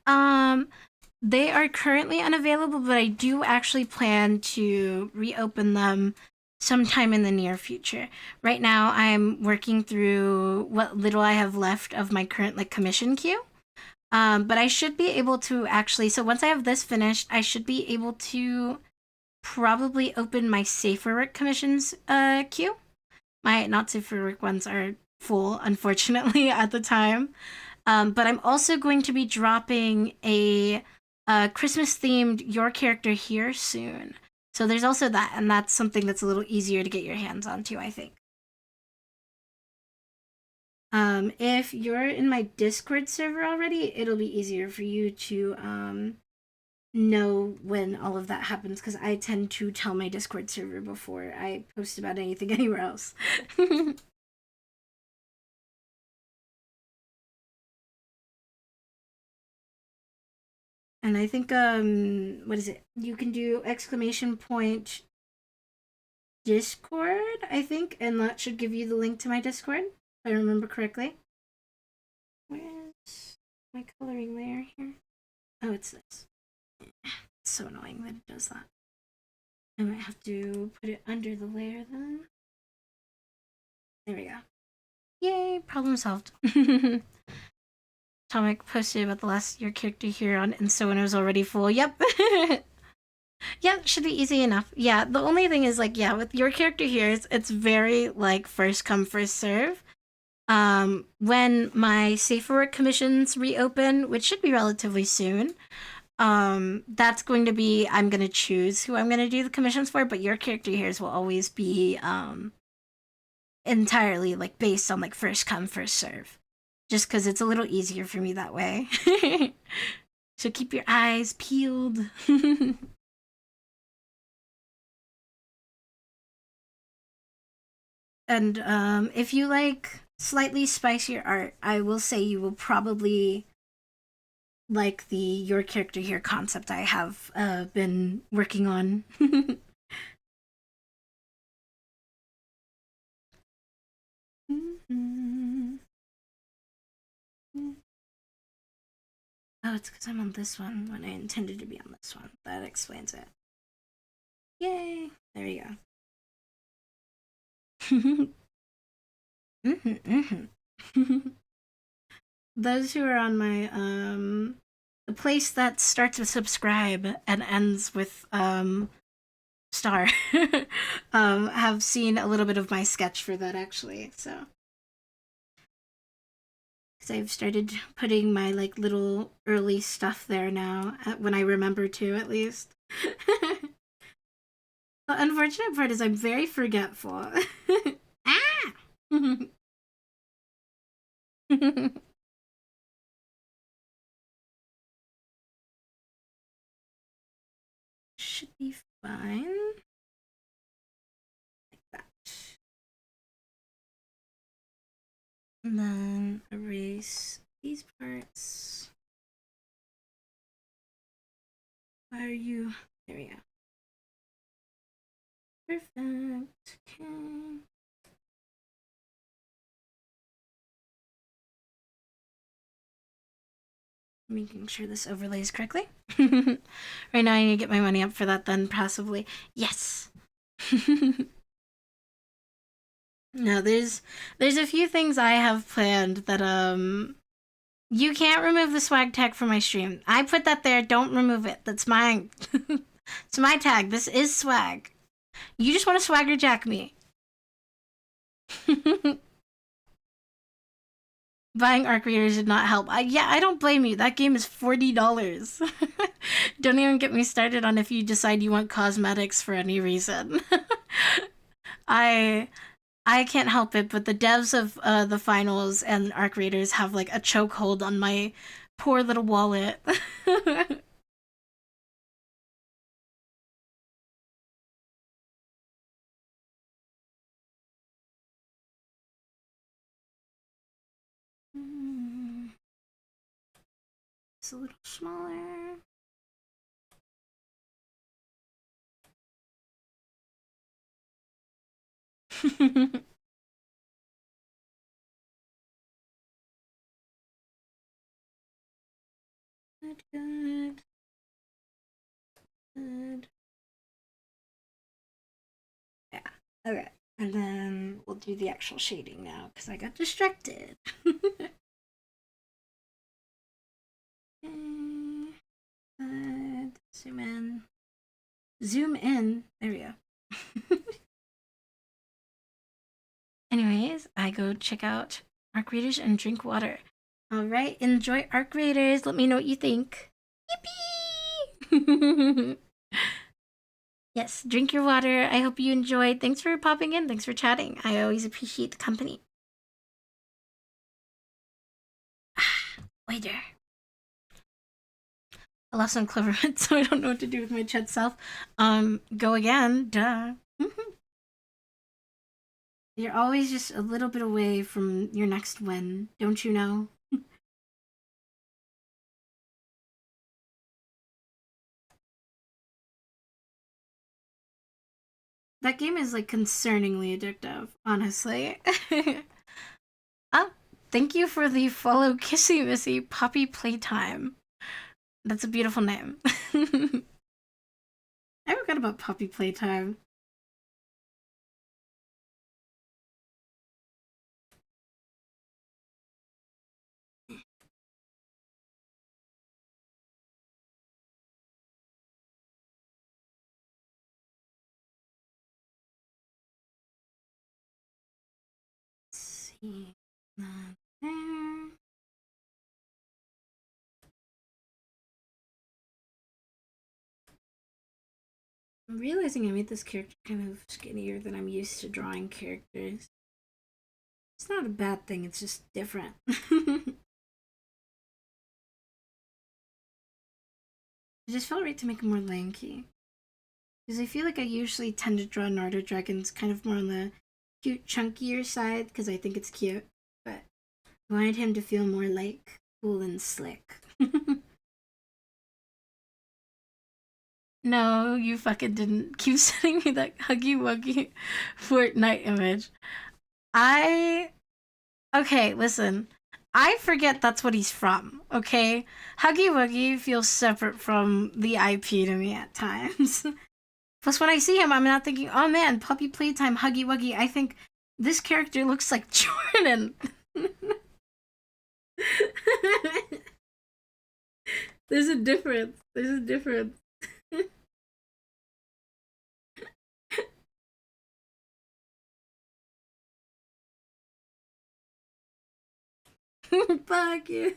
They are currently unavailable, but I do actually plan to reopen them sometime in the near future. Right now, I'm working through what little I have left of my current like commission queue. But I should be able to actually, so once I have this finished, I should be able to probably open my safer work commissions queue. My not safer work ones are full, unfortunately, at the time. But I'm also going to be dropping a Christmas themed Your Character Here soon. So there's also that, and that's something that's a little easier to get your hands on too, I think. If you're in my Discord server already, it'll be easier for you to know when all of that happens because I tend to tell my Discord server before I post about anything anywhere else. And I think what is it? You can do exclamation point Discord, I think, and that should give you the link to my Discord, if I remember correctly. Where's my coloring layer here? Oh, it's this. It's so annoying that it does that. I might have to put it under the layer then. There we go. Yay, problem solved. Atomic posted about the last Your Character Here on Insta when it was already full. Yep. Yeah, should be easy enough. Yeah, the only thing is like, yeah, with Your Character Here, it's very like first come, first serve. When my safer work commissions reopen, which should be relatively soon, that's going to be, I'm going to choose who I'm going to do the commissions for, but Your Character Here's will always be entirely like based on like first come first serve, just because it's a little easier for me that way. So keep your eyes peeled. And if you like slightly spicier art, I will say you will probably like the your character here concept I have been working on. Oh, it's because I'm on this one when I intended to be on this one. That explains it. Yay! There you go. Those who are on my the place that starts with subscribe and ends with star have seen a little bit of my sketch for that actually. So because I've started putting my like little early stuff there now when I remember to at least. The unfortunate part is I'm very forgetful. Ah! Should be fine. Like that. And then erase these parts. Why are you? There we go. Perfect. Okay. Making sure this overlays correctly. Right now I need to get my money up for that then passively. Yes. No, there's a few things I have planned that you can't remove the swag tag from my stream. I put that there, don't remove it. That's mine. It's my tag. This is swag. You just want to swagger jack me. Buying arc readers did not help. Yeah, I don't blame you. That game is $40. Don't even get me started on if you decide you want cosmetics for any reason. I I can't help it, but the devs of the finals and arc readers have like a chokehold on my poor little wallet. It's a little smaller. Good, good, good. Yeah. Okay. And then we'll do the actual shading now because I got distracted. Okay. Good. Zoom in. Zoom in. There we go. Anyways, I go check out Arc Raiders and drink water. All right, enjoy Arc Raiders. Let me know what you think. Yippee! Yes, drink your water. I hope you enjoyed. Thanks for popping in. Thanks for chatting. I always appreciate the company. Waiter. I lost some clever so I don't know what to do with my chat self. Go again. Duh. You're always just a little bit away from your next win, don't you know? That game is like concerningly addictive, honestly. Oh, thank you for the follow Kissy Missy Poppy Playtime. That's a beautiful name. I forgot about Poppy Playtime. Let's see. Not there. I'm realizing I made this character kind of skinnier than I'm used to drawing characters. It's not a bad thing, it's just different. I just felt right to make him more lanky. Because I feel like I usually tend to draw Naruto dragons kind of more on the cute, chunkier side because I think it's cute. But I wanted him to feel more like cool and slick. No, you fucking didn't. Keep sending me that Huggy Wuggy Fortnite image. I. Okay, listen. I forget that's what he's from, okay? Huggy Wuggy feels separate from the IP to me at times. Plus, when I see him, I'm not thinking, oh man, puppy playtime, Huggy Wuggy. I think this character looks like Jordan. There's a difference. There's a difference. Fuck you.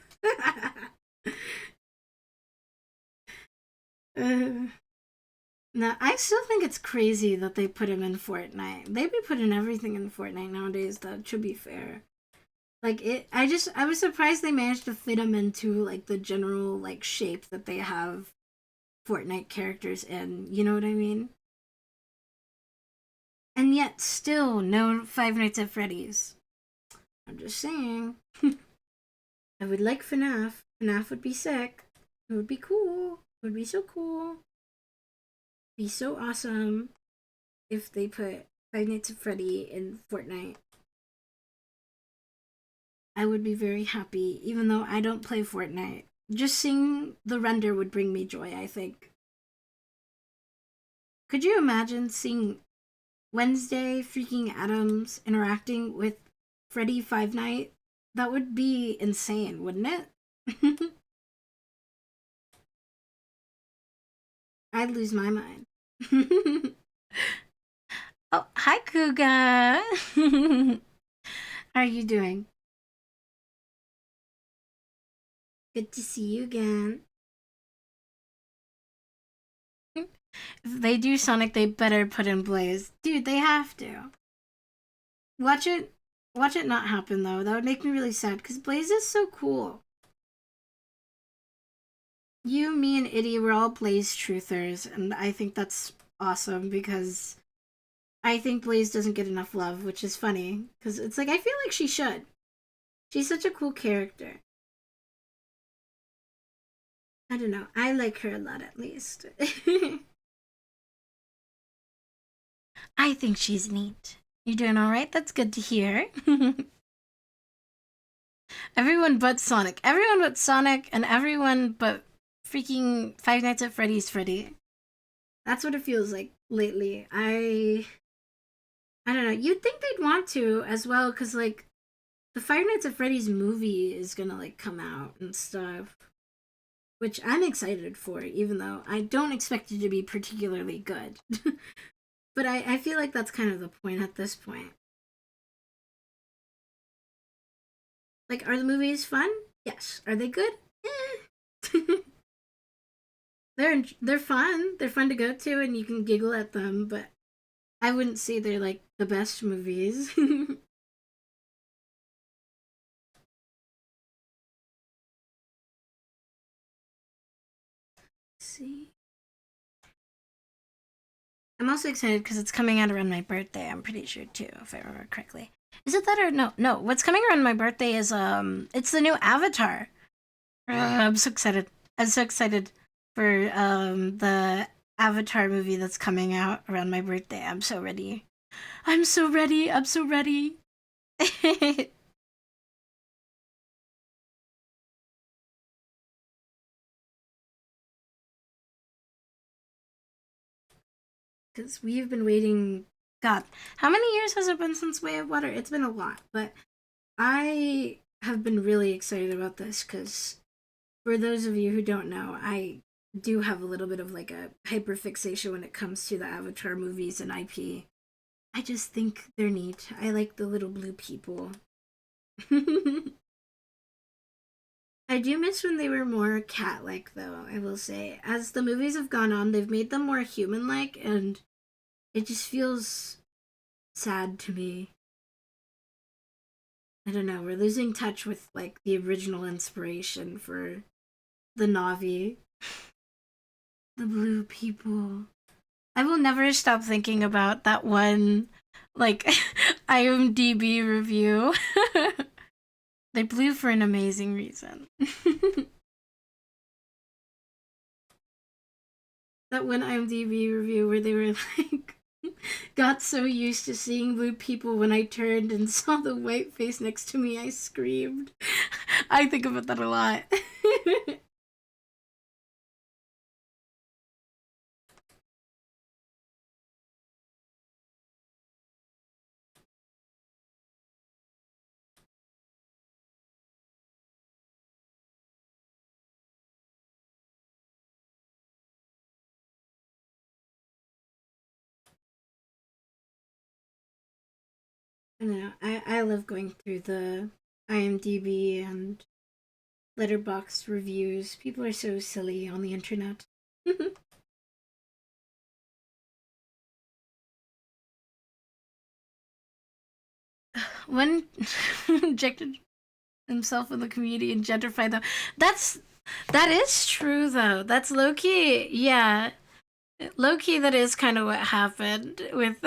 uh, no, I still think it's crazy that they put him in Fortnite. They be putting everything in Fortnite nowadays, though, to be fair. Like, I was surprised they managed to fit him into, like, the general, like, shape that they have Fortnite characters in. You know what I mean? And yet, still, no Five Nights at Freddy's. I'm just saying. I would like FNAF. FNAF would be sick. It would be cool. It would be so cool. Be so awesome if they put Five Nights at Freddy in Fortnite. I would be very happy, even though I don't play Fortnite. Just seeing the render would bring me joy, I think. Could you imagine seeing Wednesday freaking Adams interacting with Freddy Five Night? That would be insane, wouldn't it? I'd lose my mind. Oh, hi, Kuga. How are you doing? Good to see you again. If they do Sonic, they better put in Blaze. Dude, they have to. Watch it. Watch it not happen, though. That would make me really sad, because Blaze is so cool. You, me, and Itty were all Blaze truthers, and I think that's awesome, because I think Blaze doesn't get enough love, which is funny, because it's like, I feel like she should. She's such a cool character. I don't know. I like her a lot, at least. I think she's neat. You're doing alright? That's good to hear. Everyone but Sonic. Everyone but Sonic, and everyone but freaking Five Nights at Freddy's Freddy. That's what it feels like lately. I don't know. You'd think they'd want to as well, because, like, the Five Nights at Freddy's movie is gonna, like, come out and stuff. Which I'm excited for, even though I don't expect it to be particularly good. But I feel like that's kind of the point at this point. Like, are the movies fun? Yes. Are they good? Eh. they're fun. They're fun to go to, and you can giggle at them. But I wouldn't say they're like the best movies. See, I'm also excited because it's coming out around my birthday. I'm pretty sure too, if I remember correctly. Is it that or no? No, what's coming around my birthday is it's the new Avatar. I'm so excited. I'm so excited for the Avatar movie that's coming out around my birthday. I'm so ready. I'm so ready. I'm so ready. Because we've been waiting. God, how many years has it been since Way of Water? It's been a lot, but I have been really excited about this because for those of you who don't know, I do have a little bit of like a hyperfixation when it comes to the Avatar movies and IP. I just think they're neat. I like the little blue people. I do miss when they were more cat like, though, I will say. As the movies have gone on, they've made them more human like, and it just feels sad to me. I don't know, we're losing touch with like the original inspiration for the Navi. The blue people. I will never stop thinking about that one, like, IMDb review. They blew for an amazing reason. That one IMDb review where they were like, got so used to seeing blue people when I turned and saw the white face next to me, I screamed. I think about that a lot. I know. I love going through the IMDb and letterbox reviews. People are so silly on the internet. One injected himself in the community and gentrified them. That is true though. That's low key. Yeah, low key. That is kind of what happened with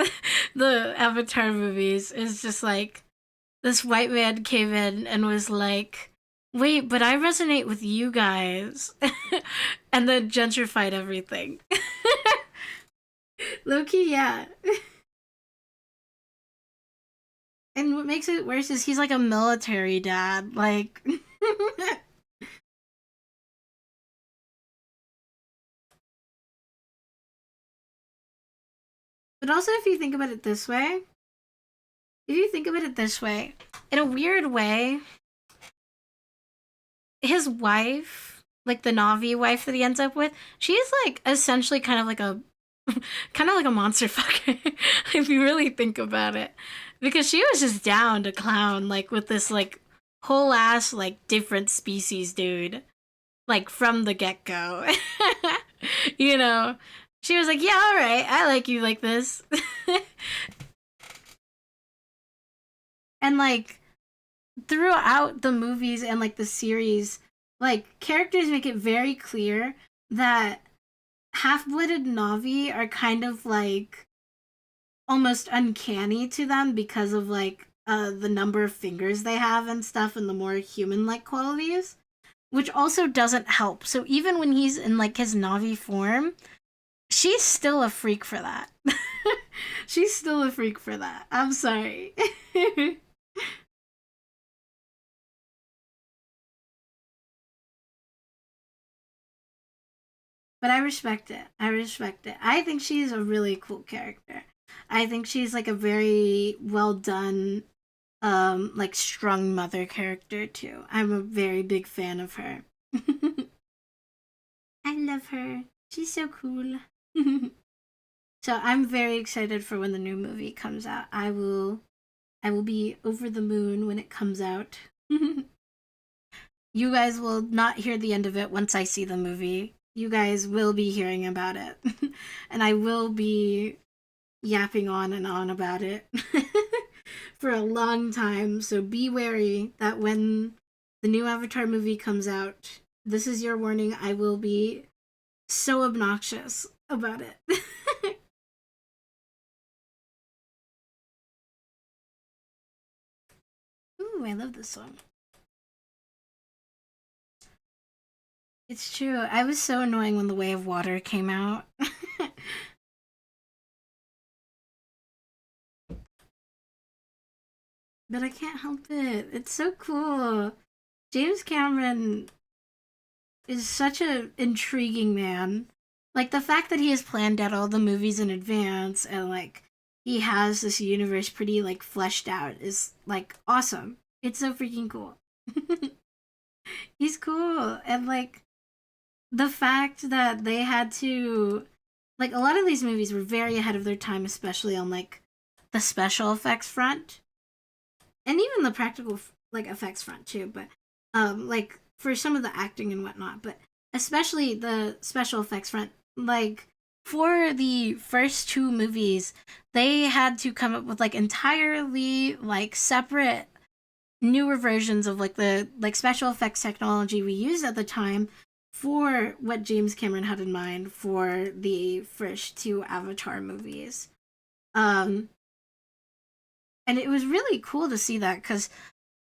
the Avatar movies. Is just like this white man came in and was like, "Wait, but I resonate with you guys," and then gentrified everything. Low key, yeah. And what makes it worse is he's like a military dad. Like, but also if you think about it this way, if you think about it this way, in a weird way, his wife, like the Navi wife that he ends up with, she's like essentially kind of like a kind of like a monster fucker if you really think about it. Because she was just down to clown like with this like whole ass like different species dude like from the get-go. you know, she was like, "Yeah, all right. I like you like this." And like throughout the movies and like the series, like characters make it very clear that half-blooded Navi are kind of like almost uncanny to them because of like the number of fingers they have and stuff and the more human-like qualities, which also doesn't help. So even when he's in like his Navi form, she's still a freak for that. She's still a freak for that. I'm sorry. But I respect it. I respect it. I think she's a really cool character. I think she's like a very well done, like strong mother character too. I'm a very big fan of her. I love her. She's so cool. So I'm very excited for when the new movie comes out. I will be over the moon when it comes out. You guys will not hear the end of it once I see the movie. You guys will be hearing about it. And I will be yapping on and on about it for a long time. So be wary that when the new Avatar movie comes out, this is your warning. I will be so obnoxious about it. Ooh, I love this song. It's true. I was so annoying when The Way of Water came out. But I can't help it. It's so cool. James Cameron is such an intriguing man. Like the fact that he has planned out all the movies in advance and like he has this universe pretty like fleshed out is like awesome. It's so freaking cool. He's cool. And like the fact that they had to like a lot of these movies were very ahead of their time, especially on like the special effects front and even the practical like effects front too. But like for some of the acting and whatnot, but especially the special effects front, like for the first two movies, they had to come up with like entirely like separate newer versions of like the like special effects technology we used at the time for what James Cameron had in mind for the first two Avatar movies. Um, and it was really cool to see that because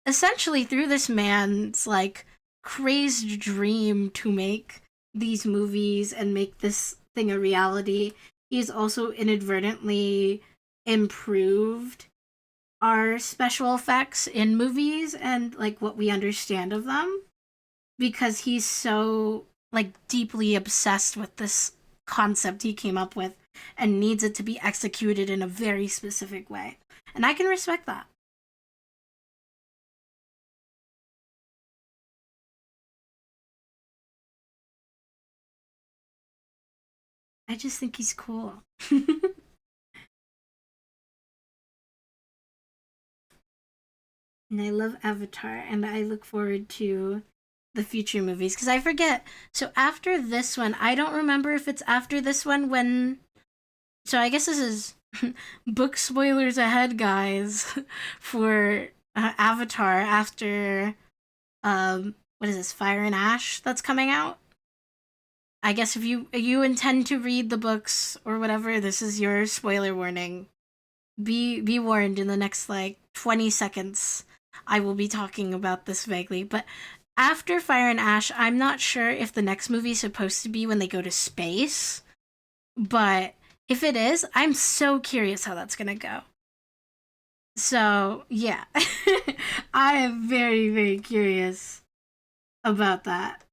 essentially through this man's like crazed dream to make these movies and make this thing a reality, he's also inadvertently improved our special effects in movies and like what we understand of them because he's so like deeply obsessed with this concept he came up with and needs it to be executed in a very specific way. And I can respect that. I just think he's cool. And I love Avatar, and I look forward to the future movies because I forget. So after this one, I don't remember if it's after this one when. So I guess this is book spoilers ahead, guys, for Avatar after what is this, Fire and Ash that's coming out. I guess if you intend to read the books or whatever, this is your spoiler warning. Be warned in the next like 20 seconds I will be talking about this vaguely, but after Fire and Ash, I'm not sure if the next movie is supposed to be when they go to space, but if it is, I'm so curious how that's going to go. So, yeah. I am very very curious about that.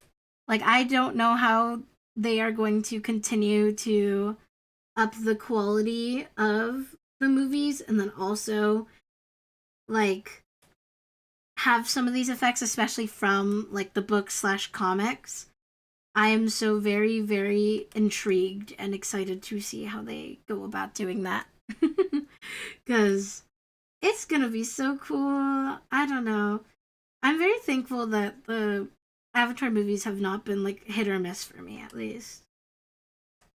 Like I don't know how they are going to continue to up the quality of the movies and then also like have some of these effects, especially from like the books slash comics. I am so very, very intrigued and excited to see how they go about doing that. Because it's gonna be so cool. I don't know. I'm very thankful that the Avatar movies have not been like hit or miss for me, at least.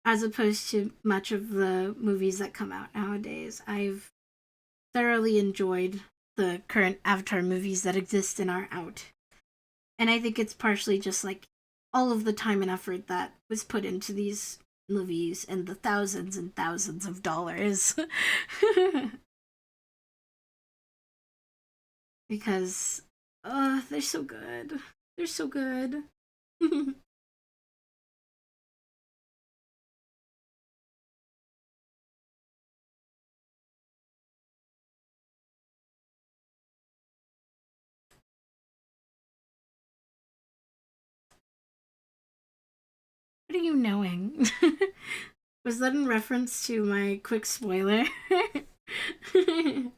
As opposed to much of the movies that come out nowadays. I've thoroughly enjoyed the current Avatar movies that exist and are out. And I think it's partially just like all of the time and effort that was put into these movies and the thousands and thousands of dollars. Because they're so good. They're so good. What are you knowing? Was that in reference to my quick spoiler? I'm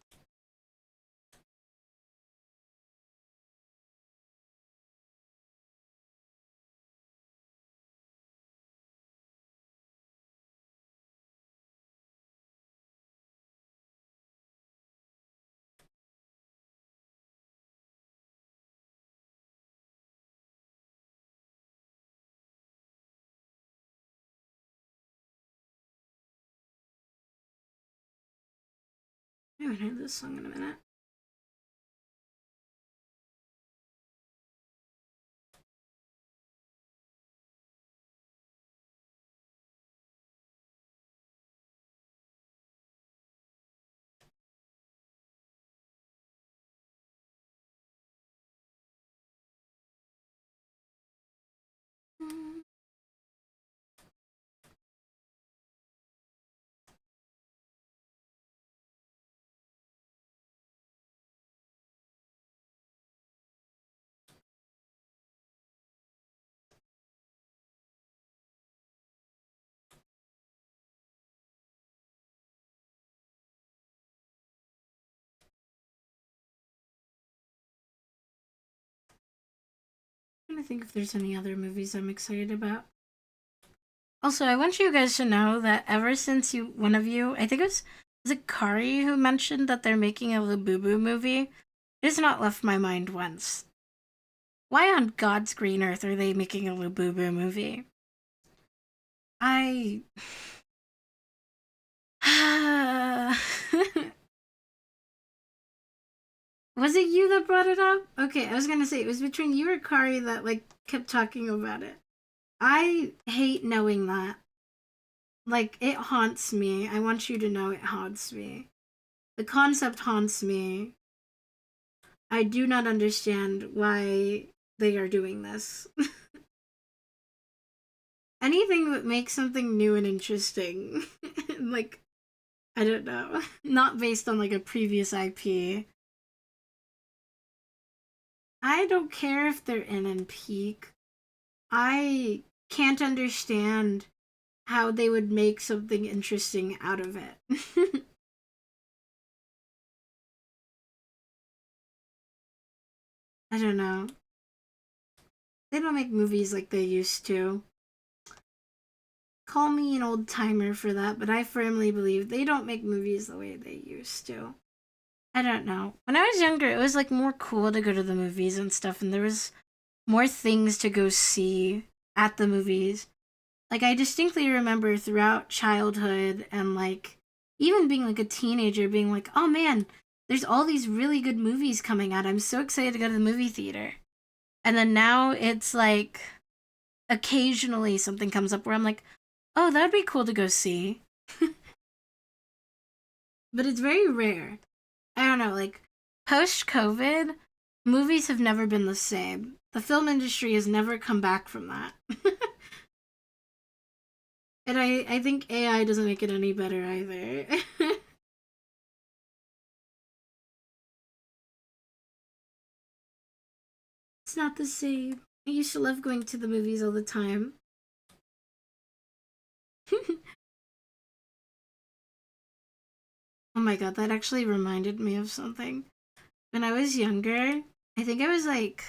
I haven't heard this song in a minute. I'm trying to think if there's any other movies I'm excited about. Also, I want you guys to know that ever since one of you, I think it was it Kari who mentioned that they're making a Labubu movie? It has not left my mind once. Why on God's green earth are they making a Labubu movie? I. Was it you that brought it up? Okay, I was gonna say it was between you or Kari that like kept talking about it. I hate knowing that. Like it haunts me. I want you to know it haunts me. The concept haunts me. I do not understand why they are doing this. Anything that makes something new and interesting. Like, I don't know. Not based on like a previous IP. I don't care if they're in peak. I can't understand how they would make something interesting out of it. I don't know. They don't make movies like they used to. Call me an old timer for that, but I firmly believe they don't make movies the way they used to. I don't know. When I was younger, it was like more cool to go to the movies and stuff, and there was more things to go see at the movies. Like I distinctly remember throughout childhood and like even being like a teenager being like, "Oh man, there's all these really good movies coming out. I'm so excited to go to the movie theater." And then now it's like occasionally something comes up where I'm like, "Oh, that'd be cool to go see." But it's very rare. I don't know, like post COVID, movies have never been the same. The film industry has never come back from that. And I think AI doesn't make it any better either. It's not the same. I used to love going to the movies all the time. Oh my god, that actually reminded me of something. When I was younger, I think I was like,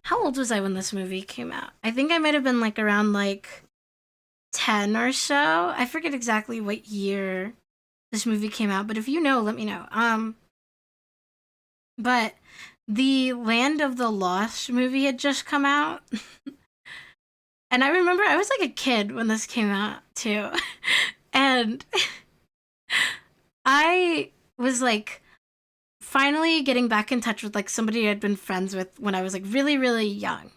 how old was I when this movie came out? I think I might have been like around like 10 or so. I forget exactly what year this movie came out, but if you know, let me know. But the Land of the Lost movie had just come out. And I remember I was like a kid when this came out too. And I was like finally getting back in touch with like somebody I'd been friends with when I was like really, really young.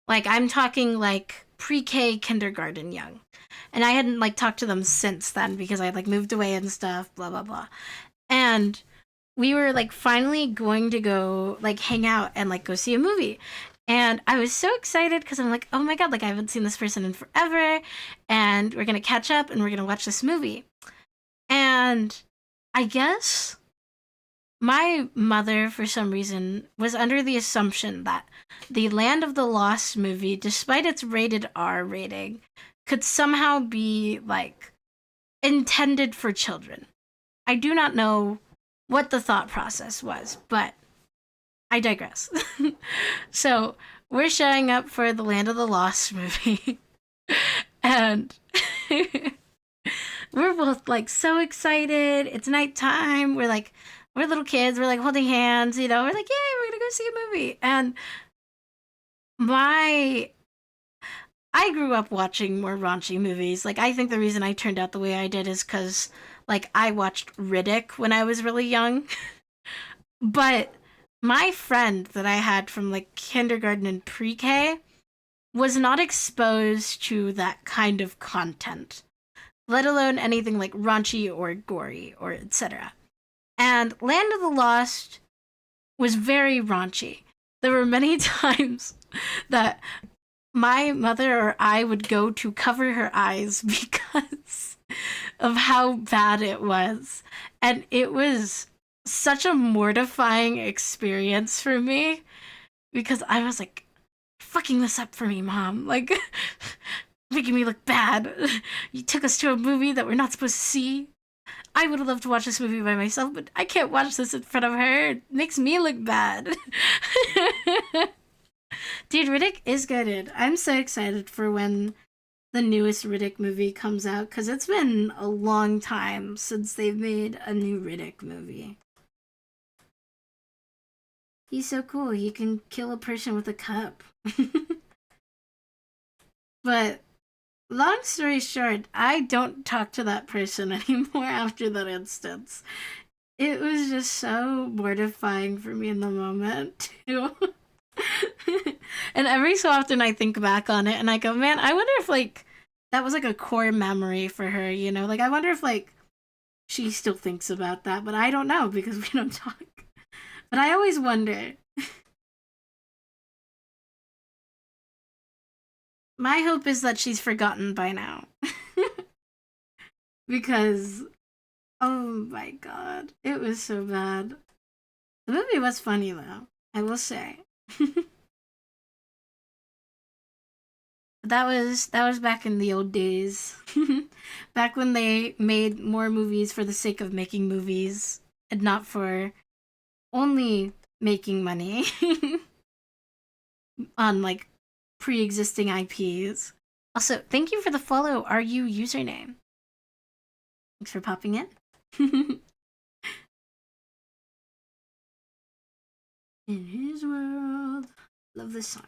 Like I'm talking like pre-K kindergarten young. And I hadn't like talked to them since then because I had like moved away and stuff, blah blah blah. And we were like finally going to go like hang out and like go see a movie. And I was so excited because I'm like, oh my god, like I haven't seen this person in forever. And we're going to catch up and we're going to watch this movie. And I guess my mother, for some reason, was under the assumption that the Land of the Lost movie, despite its rated R rating, could somehow be like intended for children. I do not know what the thought process was, but I digress. So we're showing up for the Land of the Lost movie, and we're both like so excited. It's nighttime. We're little kids. We're like holding hands. You know, we're like, yay, we're gonna go see a movie. And my I grew up watching more raunchy movies. Like I think the reason I turned out the way I did is because like I watched Riddick when I was really young. But my friend that I had from like kindergarten and pre-K was not exposed to that kind of content, let alone anything like raunchy or gory or etc. And Land of the Lost was very raunchy. There were many times that my mother or I would go to cover her eyes because of how bad it was. And it was such a mortifying experience for me because I was like, fucking this up for me, mom. Like, making me look bad. You took us to a movie that we're not supposed to see. I would have loved to watch this movie by myself, but I can't watch this in front of her. It makes me look bad. Dude, Riddick is good. I'm so excited for when the newest Riddick movie comes out because it's been a long time since they've made a new Riddick movie. He's so cool. He can kill a person with a cup. But long story short, I don't talk to that person anymore after that instance. It was just so mortifying for me in the moment, too. And every so often I think back on it and I go, man, I wonder if like that was like a core memory for her, you know? Like I wonder if like she still thinks about that, but I don't know because we don't talk. But I always wonder. My hope is that she's forgotten by now. Because oh my god, it was so bad. The movie was funny though, I will say. That was back in the old days. Back when they made more movies for the sake of making movies and not for only making money on like pre-existing IPs. Also, thank you for the follow RU username. Thanks for popping in. In his world. Love this song.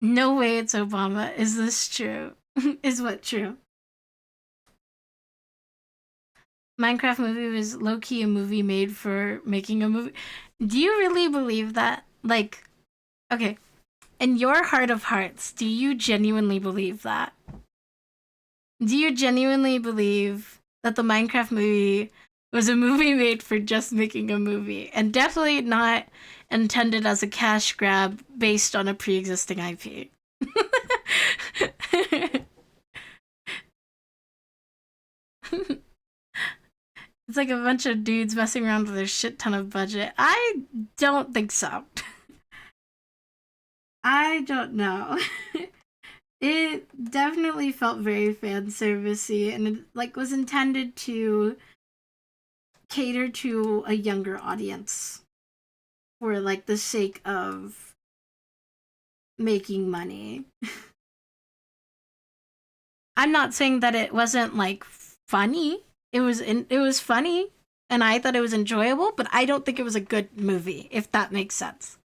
No way it's Obama. Is this true? Is what true? Minecraft movie was low key a movie made for making a movie. Do you really believe that? Like, okay, in your heart of hearts, do you genuinely believe that? Do you genuinely believe that the Minecraft movie was a movie made for just making a movie and definitely not intended as a cash grab based on a pre existing IP? It's like a bunch of dudes messing around with a shit ton of budget. I don't think so. I don't know. It definitely felt very fan servicey and it like was intended to cater to a younger audience for like the sake of making money. I'm not saying that it wasn't like funny. It was funny and I thought it was enjoyable, but I don't think it was a good movie if that makes sense.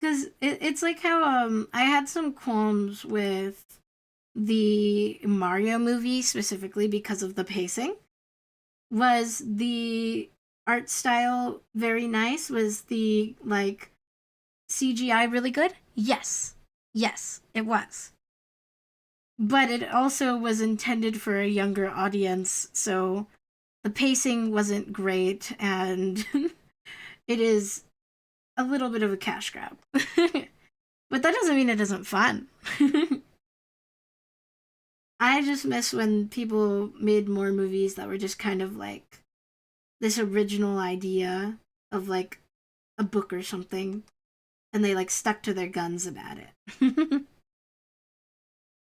Cuz it's like how I had some qualms with the Mario movie specifically because of the pacing. Was the art style very nice? Was the like CGI really good? Yes. Yes, it was. But it also was intended for a younger audience, so the pacing wasn't great and it is a little bit of a cash grab. But that doesn't mean it isn't fun. I just miss when people made more movies that were just kind of like this original idea of like a book or something and they like stuck to their guns about it.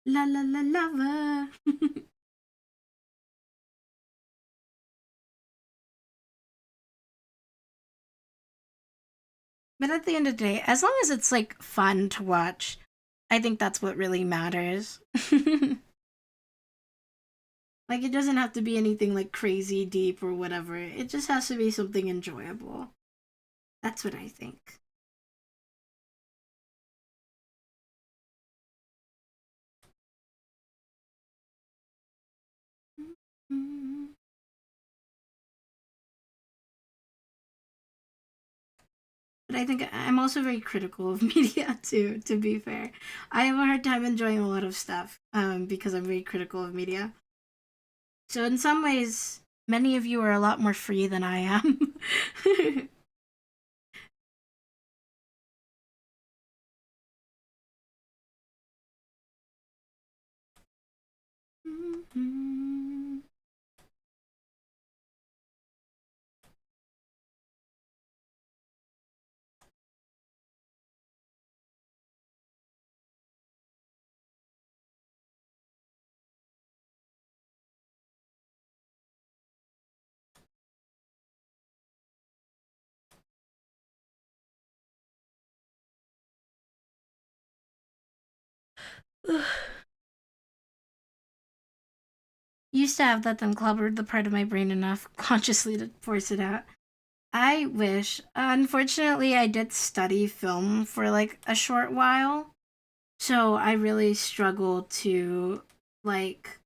La la la lava. But at the end of the day, as long as it's like fun to watch, I think that's what really matters. Like it doesn't have to be anything like crazy deep or whatever. It just has to be something enjoyable. That's what I think. But I think I'm also very critical of media too, to be fair. I have a hard time enjoying a lot of stuff because I'm very critical of media. So in some ways, many of you are a lot more free than I am. Used to have that then clobbered the part of my brain enough consciously to force it out. I wish. Unfortunately, I did study film for like a short while. So I really struggle to like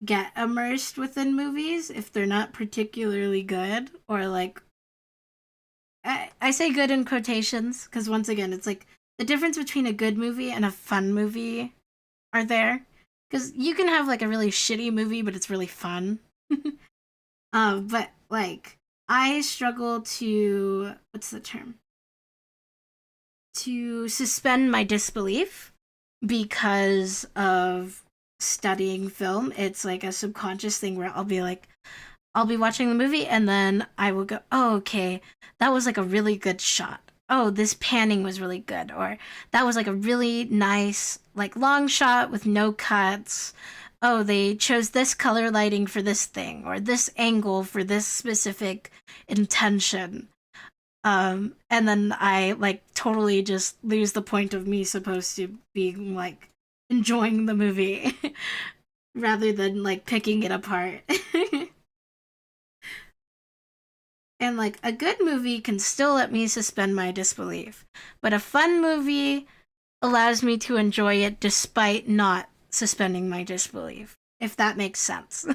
get immersed within movies if they're not particularly good, or like I say good in quotations because once again it's like the difference between a good movie and a fun movie are there, because you can have like a really shitty movie but it's really fun. But like I struggle to, what's the term, to suspend my disbelief because of studying film. It's like a subconscious thing where I'll be like, I'll be watching the movie and then I will go, oh, okay, that was like a really good shot. Oh, this panning was really good. Or that was like a really nice, like long shot with no cuts. Oh, they chose this color lighting for this thing or this angle for this specific intention. And then I like totally just lose the point of me supposed to be like enjoying the movie rather than like picking it apart. And like a good movie can still let me suspend my disbelief, but a fun movie allows me to enjoy it despite not suspending my disbelief, if that makes sense.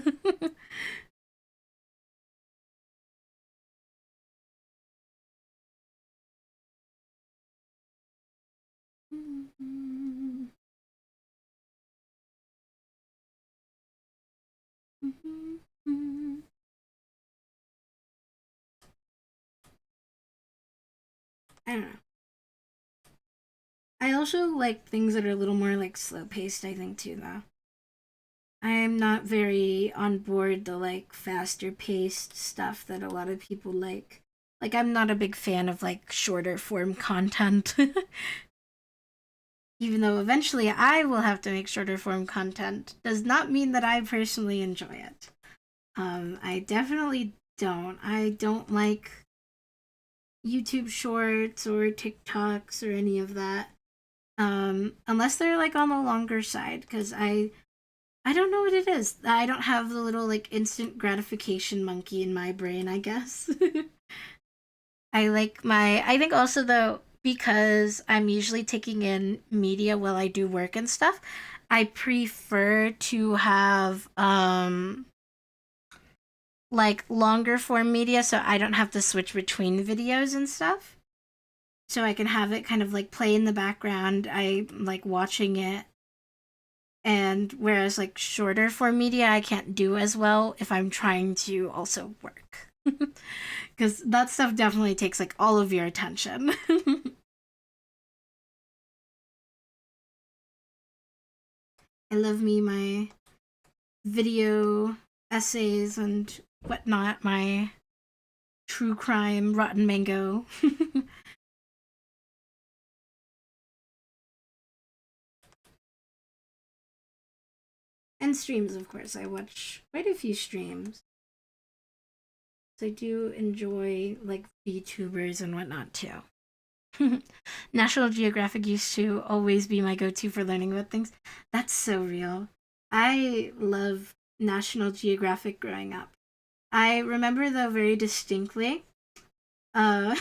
I don't know. I also like things that are a little more like slow paced, I think, too, though. I am not very on board the like faster paced stuff that a lot of people like. Like, I'm not a big fan of like shorter form content. Even though eventually I will have to make shorter form content, does not mean that I personally enjoy it. I definitely don't. I don't like YouTube shorts or TikToks or any of that. Unless they're like on the longer side, because I don't know what it is. I don't have the little like instant gratification monkey in my brain, I guess. I think also though, because I'm usually taking in media while I do work and stuff, I prefer to have like longer form media so I don't have to switch between videos and stuff. So I can have it kind of like play in the background. I like watching it. And whereas like shorter form media I can't do as well if I'm trying to also work. Because that stuff definitely takes like all of your attention. I love me my video essays and whatnot, my true crime rotten mango. And streams, of course. I watch quite a few streams. So I do enjoy like VTubers and whatnot too. National Geographic used to always be my go to for learning about things. That's so real. I love National Geographic growing up. I remember though very distinctly uh,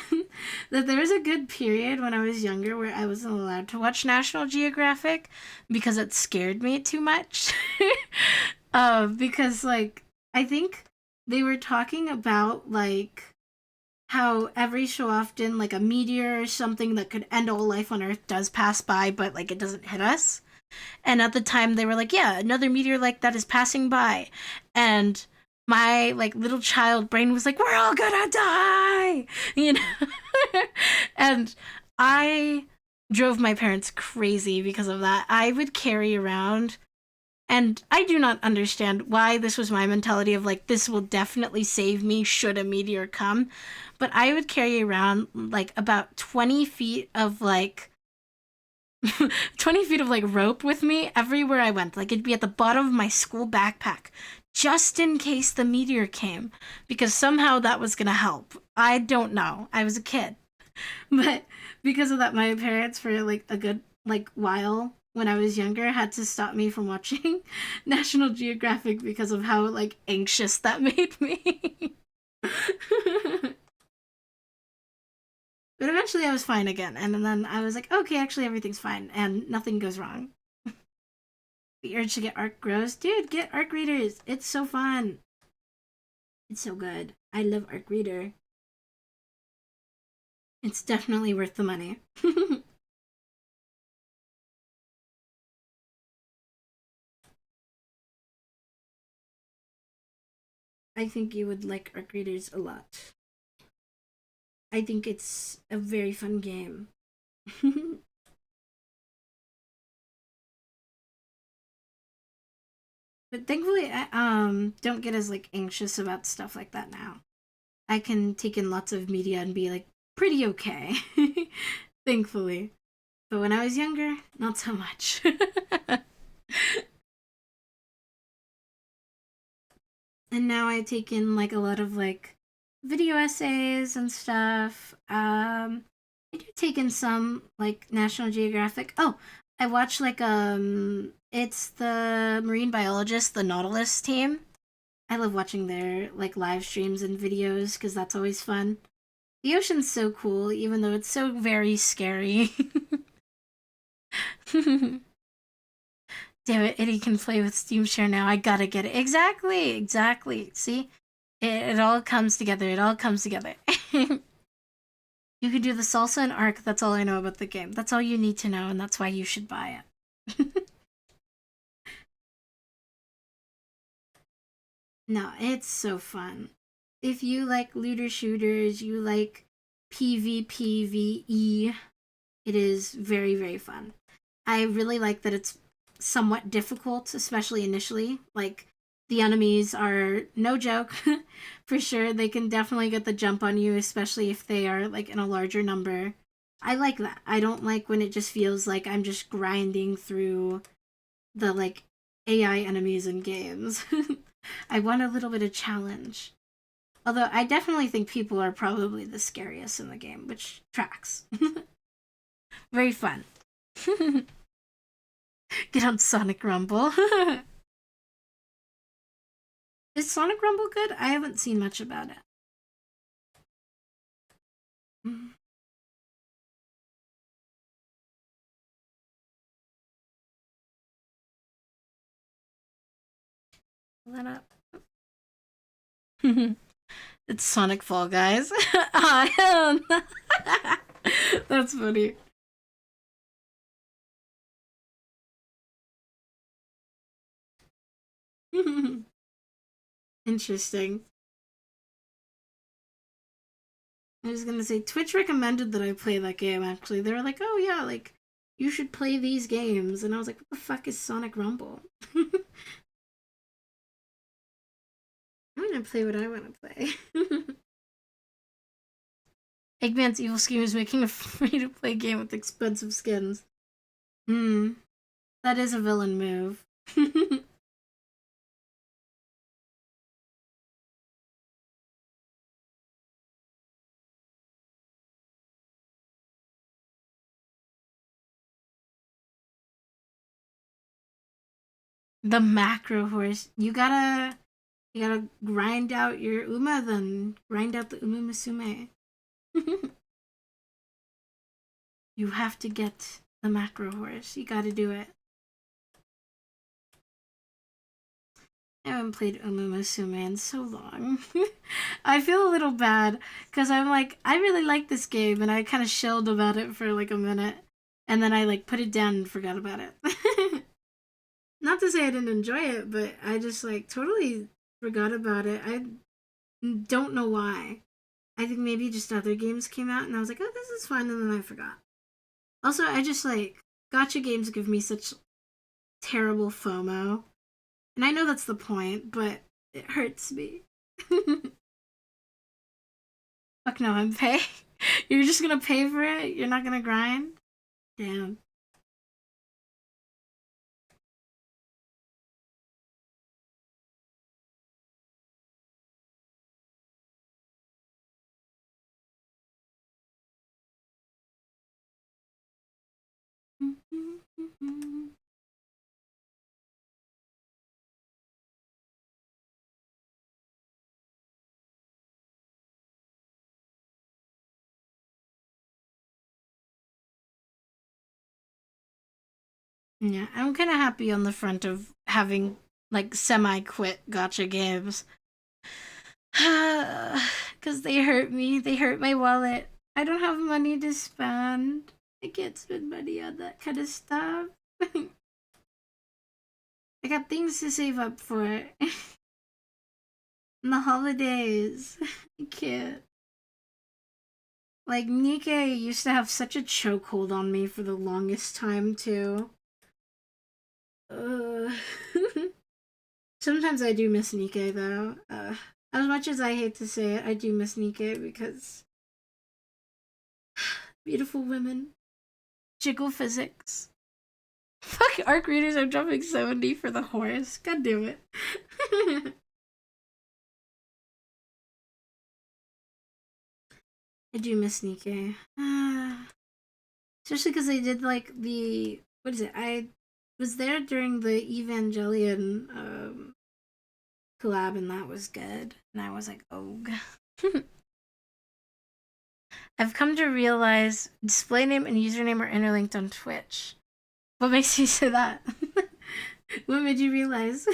that there was a good period when I was younger where I wasn't allowed to watch National Geographic because it scared me too much. Because like I think they were talking about like how every so often like a meteor or something that could end all life on Earth does pass by, but like it doesn't hit us. And at the time they were like, yeah, another meteor like that is passing by. And my like little child brain was like, we're all gonna die, you know. And I drove my parents crazy because of that. I would carry around, and I do not understand why this was my mentality of like, this will definitely save me should a meteor come. But I would carry around like about 20 feet of like 20 feet of like rope with me everywhere I went. Like it'd be at the bottom of my school backpack just in case the meteor came, because somehow that was going to help. I don't know. I was a kid. But because of that, my parents for like a good like while when I was younger had to stop me from watching National Geographic because of how like anxious that made me. But eventually I was fine again. And then I was like, okay, actually everything's fine and nothing goes wrong. The urge to get ARC grows. Dude, get ARC readers. It's so fun. It's so good. I love ARC reader. It's definitely worth the money. I think you would like ARC readers a lot. I think it's a very fun game. But thankfully, I don't get as like anxious about stuff like that now. I can take in lots of media and be like pretty okay. Thankfully. But when I was younger, not so much. And now I take in like a lot of like video essays and stuff. I do take in some like National Geographic. Oh, I watch like it's the marine biologist, the Nautilus team. I love watching their like live streams and videos because that's always fun. The ocean's so cool, even though it's so very scary. Damn it, Eddie can play with Steam Share now. I gotta get it. Exactly, exactly. See? It all comes together. It all comes together. You can do the salsa and arc. That's all I know about the game. That's all you need to know, and that's why you should buy it. No, it's so fun. If you like looter shooters, you like PvPvE, it is very, very fun. I really like that it's somewhat difficult, especially initially. Like, the enemies are no joke, for sure. They can definitely get the jump on you, especially if they are, like, in a larger number. I like that. I don't like when it just feels like I'm just grinding through the, like, AI enemies in games. I want a little bit of challenge. Although I definitely think people are probably the scariest in the game, which tracks. Very fun. Get on Sonic Rumble. Is Sonic Rumble good? I haven't seen much about it. Mm. Pull that up. It's Sonic Fall Guys. Oh, hell no. That's funny. Interesting. I was gonna say Twitch recommended that I play that game. Actually, they were like, "Oh yeah, like you should play these games," and I was like, "What the fuck is Sonic Rumble?" I'm gonna play what I want to play. Eggman's evil scheme is making a free-to-play game with expensive skins. Hmm, that is a villain move. The macro horse. You gotta grind out your Uma, then grind out the Uma Musume. You have to get the macro horse. You gotta do it. I haven't played Uma Musume in so long. I feel a little bad because I'm like, I really like this game and I kind of shilled about it for like a minute. And then I like put it down and forgot about it. Not to say I didn't enjoy it, but I just like totally forgot about it. I don't know why. I think maybe just other games came out and I was like, oh, this is fun, and then I forgot. Also, I just like gotcha games give me such terrible FOMO. And I know that's the point, but it hurts me. Fuck no, I'm paying. You're just gonna pay for it? You're not gonna grind? Damn. Yeah, I'm kind of happy on the front of having like semi quit gotcha games. Because they hurt me. They hurt my wallet. I don't have money to spend. I can't spend money on that kind of stuff. I got things to save up for. In the holidays. I can't. Like, Nikkei used to have such a chokehold on me for the longest time, too. Uh, Sometimes I do miss Nikkei, though. As much as I hate to say it, I do miss Nikkei because beautiful women, jiggle physics. Fuck, arc readers are dropping 70 for the horse. God damn it. I do miss Nikkei. Especially because they did like the. What is it? I was there during the Evangelion collab, and that was good. And I was like, oh. I've come to realize display name and username are interlinked on Twitch. What makes you say that? What made you realize?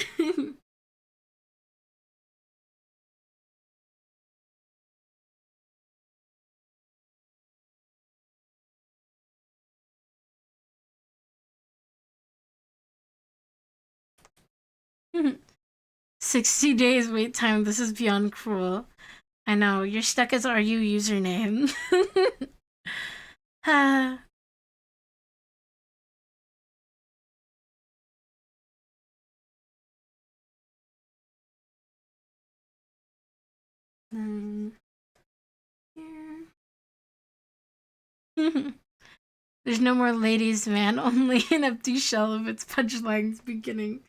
60 days wait time. This is beyond cruel. I know. You're stuck as RU username. um, There's no more ladies, man. Only an empty shell of its punchlines beginning.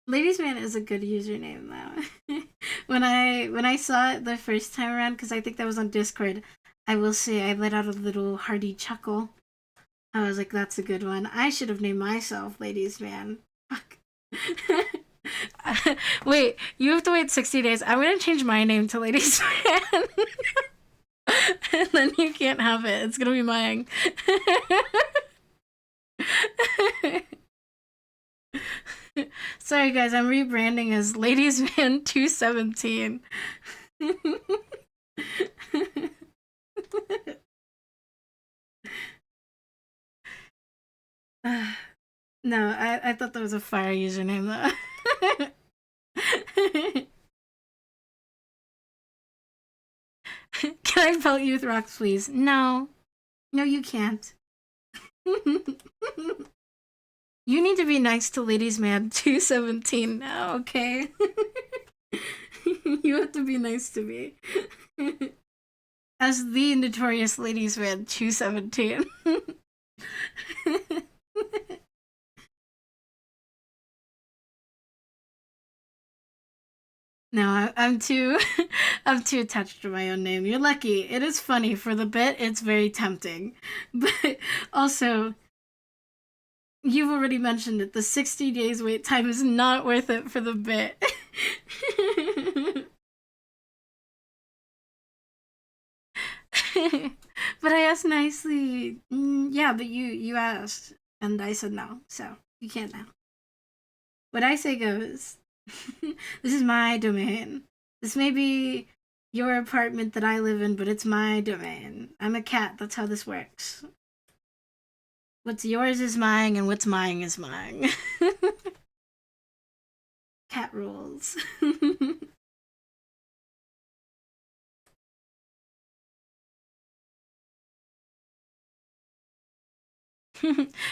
Ladies Man is a good username though. When I saw it the first time around, because I think that was on Discord, I will say I let out a little hearty chuckle. I was like, "That's a good one. I should have named myself Ladies Man." Fuck. Wait, you have to wait 60 days. I'm gonna change my name to Ladies Man. And then you can't have it. It's gonna be mine. Sorry, guys, I'm rebranding as Ladies Man 217. No, I thought that was a fire username though. Can I pelt you with rocks, please? No. No, you can't. You need to be nice to Ladies Man 217 now, okay? You have to be nice to me. As the notorious Ladies Man 217. No, I'm too I'm too attached to my own name. You're lucky. It is funny for the bit. It's very tempting. But also, you've already mentioned it. The 60 days wait time is not worth it for the bit. But I asked nicely. Yeah, but you asked, and I said no, so you can't now. What I say goes. This is my domain. This may be your apartment that I live in, but it's my domain. I'm a cat. That's how this works. What's yours is mine, and what's mine is mine. Cat rules.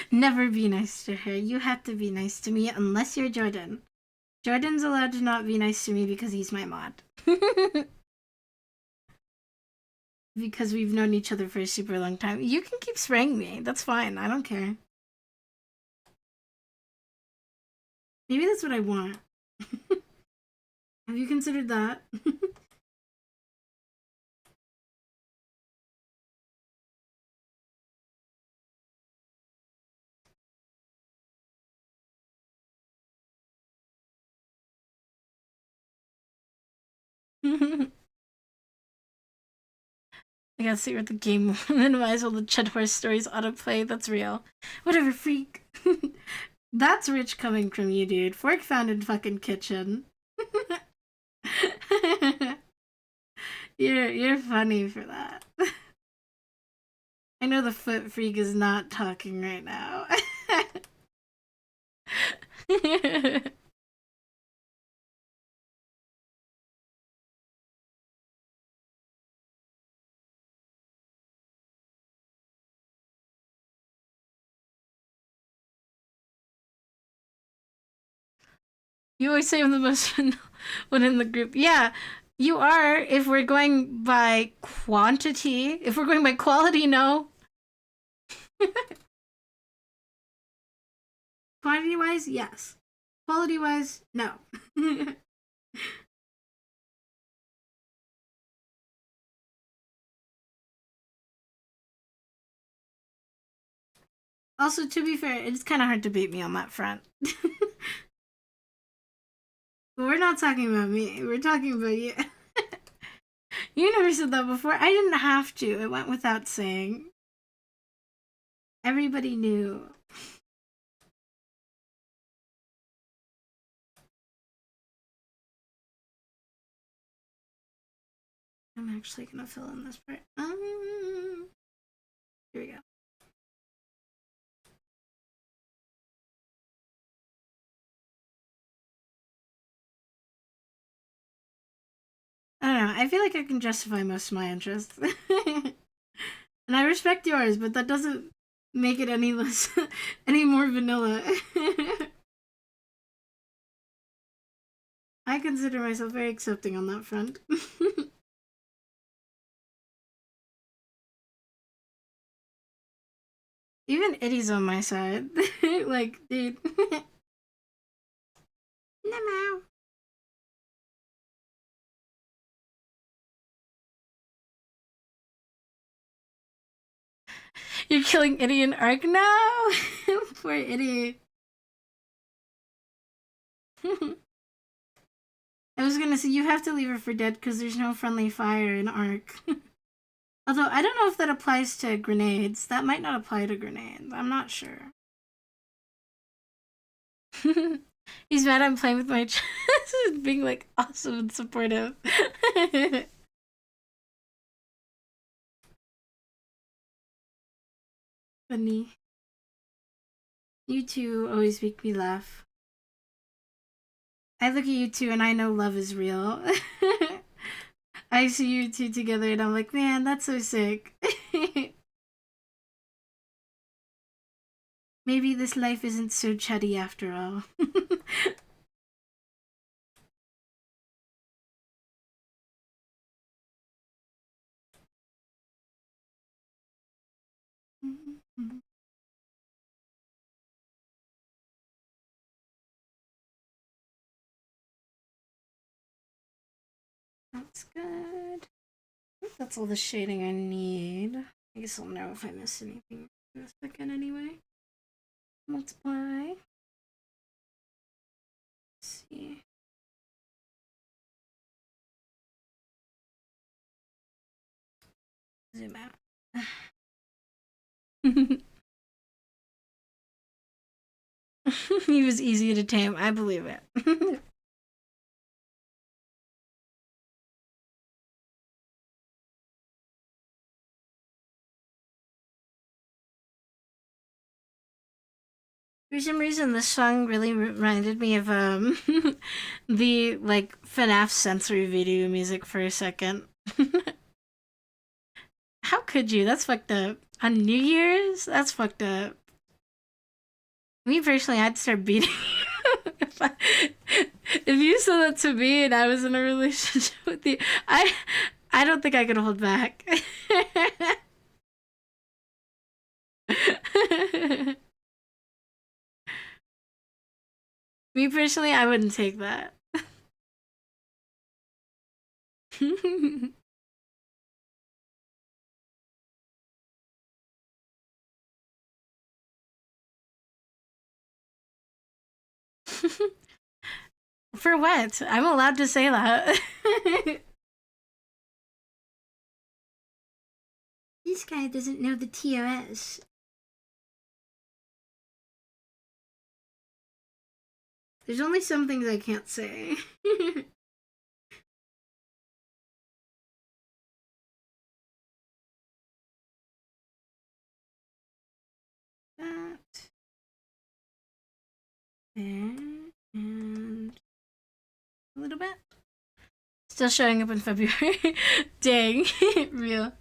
Never be nice to her. You have to be nice to me unless you're Jordan. Jordan's allowed to not be nice to me because he's my mod. Because we've known each other for a super long time. You can keep spraying me. That's fine. I don't care. Maybe that's what I want. Have you considered that? I gotta see what the game minimize all the Chud Horse stories autoplay. That's real. Whatever, freak. That's rich coming from you, dude. Fork found in fucking kitchen. You're funny for that. I know the foot freak is not talking right now. You always say I'm the most one in the group. Yeah, you are. If we're going by quantity, if we're going by quality, no. Quantity wise, yes. Quality wise, no. Also, to be fair, it's kind of hard to beat me on that front. But we're not talking about me. We're talking about you. You never said that before. I didn't have to. It went without saying. Everybody knew. I'm actually gonna fill in this part. Here we go. I don't know. I feel like I can justify most of my interests. And I respect yours, but that doesn't make it any less, any more vanilla. I consider myself very accepting on that front. Even Itty's on my side. Like, dude. No. You're killing Itty and Ark now? Poor Itty. I was gonna say, you have to leave her for dead because there's no friendly fire in Ark. Although, I don't know if that applies to grenades. That might not apply to grenades. I'm not sure. He's mad I'm playing with my chest and being like awesome and supportive. Funny. You two always make me laugh. I look at you two and I know love is real. I see you two together and I'm like, man, that's so sick. Maybe this life isn't so chuddy after all. That's good. I think that's all the shading I need. I guess I'll know if I miss anything in a second anyway. Multiply. Let's see. Zoom out. He was easy to tame. I believe it. For some reason, this song really reminded me of the like FNAF sensory video music for a second. How could you? That's fucked up. On New Year's? That's fucked up. Me personally, I'd start beating you. If you said that to me and I was in a relationship with you, I don't think I could hold back. Me personally, I wouldn't take that. For what? I'm allowed to say that. This guy doesn't know the TOS. There's only some things I can't say. That. There. And a little bit. Still showing up in February. Dang. Real.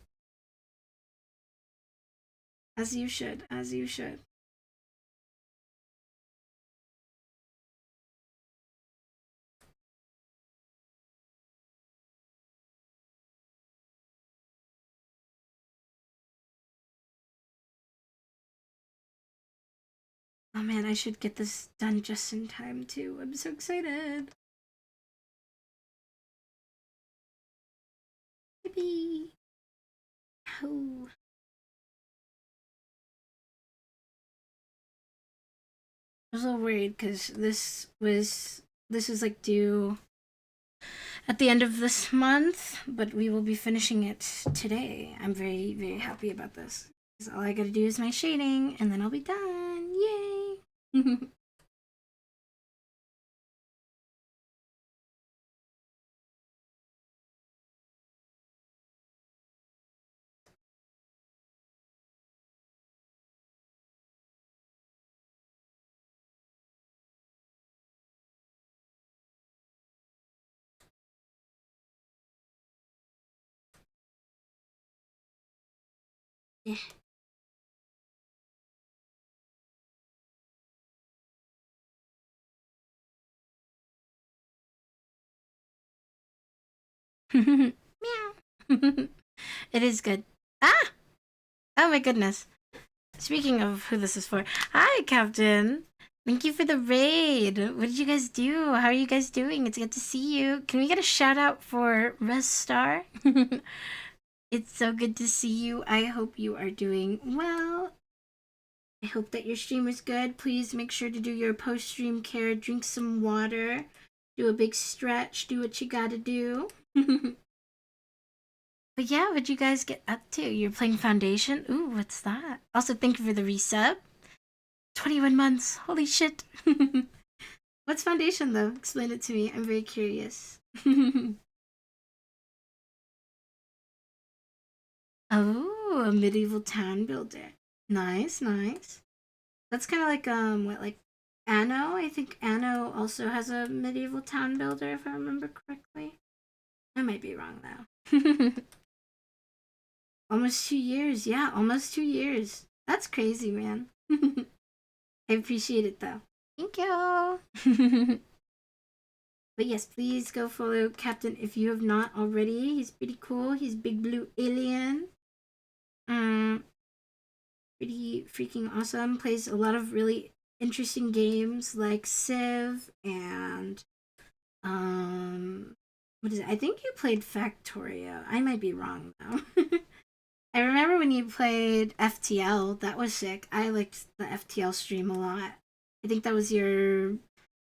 As you should. As you should. Oh man, I should get this done just in time too. I'm so excited. Yippee. Oh. I was a little worried because this was like due at the end of this month, but we will be finishing it today. I'm very, very happy about this. Because all I gotta do is my shading, and then I'll be done. Yay! Yeah. Meow. It is good. Ah! Oh my goodness. Speaking of who this is for, hi, Captain. Thank you for the raid. What did you guys do? How are you guys doing? It's good to see you. Can we get a shout out for Restar? It's so good to see you. I hope you are doing well. I hope that your stream is good. Please make sure to do your post stream care. Drink some water. Do a big stretch. Do what you gotta do. But yeah, what'd you guys get up to? You're playing Foundation? Ooh, what's that? Also, thank you for the resub. 21 months. Holy shit. What's Foundation, though? Explain it to me. I'm very curious. Oh, a medieval town builder. Nice, nice. That's kind of like, what, like Anno? I think Anno also has a medieval town builder, if I remember correctly. I might be wrong, though. Almost 2 years. Yeah, almost 2 years. That's crazy, man. I appreciate it, though. Thank you. But yes, please go follow Captain if you have not already. He's pretty cool. He's big blue alien. Pretty freaking awesome. Plays a lot of really interesting games like Civ and what is it? I think you played Factorio. I might be wrong though. I remember when you played FTL. That was sick. I liked the FTL stream a lot. I think that was your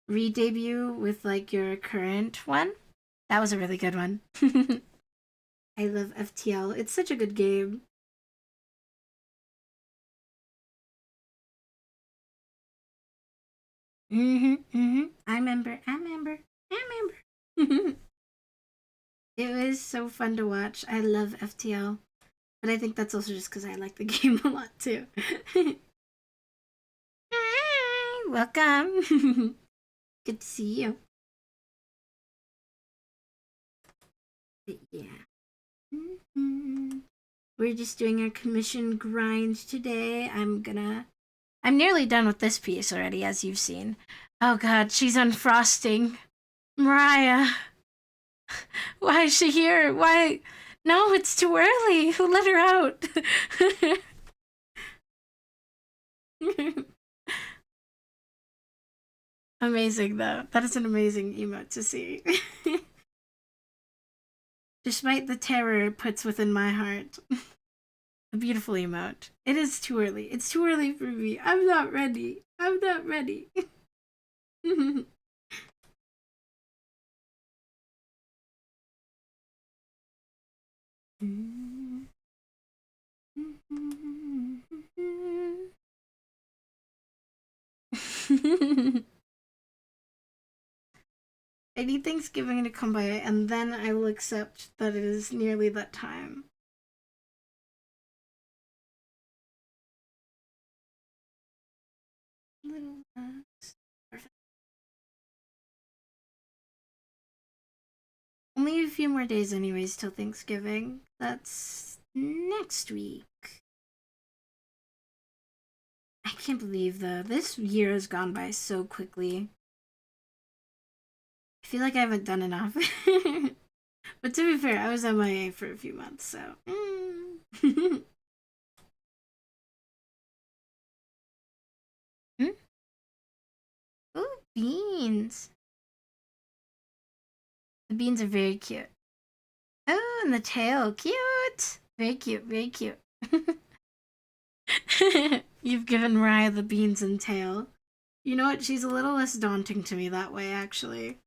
re-debut with like your current one. That was a really good one. I love FTL. It's such a good game. I remember. I remember. I remember. It was so fun to watch. I love FTL. But I think that's also just because I like the game a lot too. Hi, welcome. Good to see you. But yeah. We're just doing our commission grind today. I'm nearly done with this piece already, as you've seen. Oh god, she's unfrosting. Mariah. Why is she here? Why? No, it's too early. Who let her out? Amazing, though. That is an amazing emote to see. Despite the terror it puts within my heart. A beautiful emote. It is too early. It's too early for me. I'm not ready. I'm not ready. I need Thanksgiving to come by, and then I will accept that it is nearly that time. Little Max. Perfect. Only a few more days, anyways, till Thanksgiving. That's next week. I can't believe, though, this year has gone by so quickly. I feel like I haven't done enough. But to be fair, I was MIA for a few months, so. Hmm? Ooh, beans. The beans are very cute. Oh, and the tail. Cute. Very cute, very cute. You've given Mariah the beans and tail. You know what? She's a little less daunting to me that way, actually.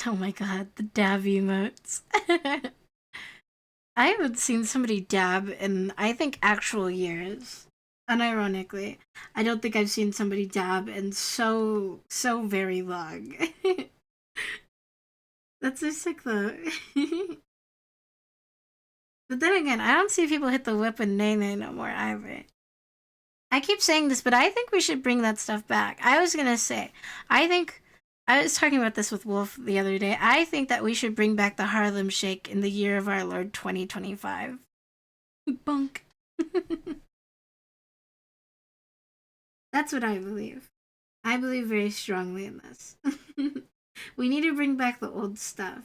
Oh my god, the dab emotes. I haven't seen somebody dab in, I think, actual years. Unironically, I don't think I've seen somebody dab in so very long. That's so sick though. But then again, I don't see people hit the whip and nay nay no more either. I keep saying this, but I think we should bring that stuff back. I was gonna say, I think I was talking about this with Wolf the other day. I think that we should bring back the Harlem Shake in the year of our Lord 2025. Bunk. That's what I believe. I believe very strongly in this. We need to bring back the old stuff.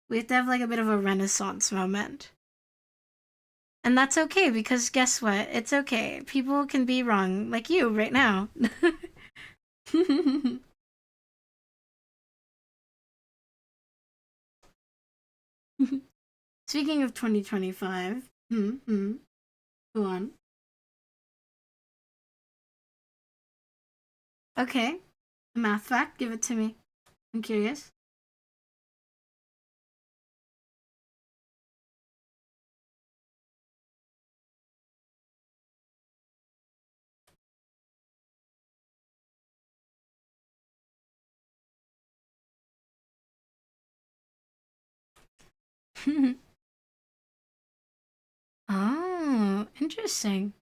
We have to have like a bit of a renaissance moment. And that's okay because guess what? It's okay. People can be wrong, like you right now. Speaking of 2025, go on. Okay, a math fact, give it to me. I'm curious. Oh, interesting.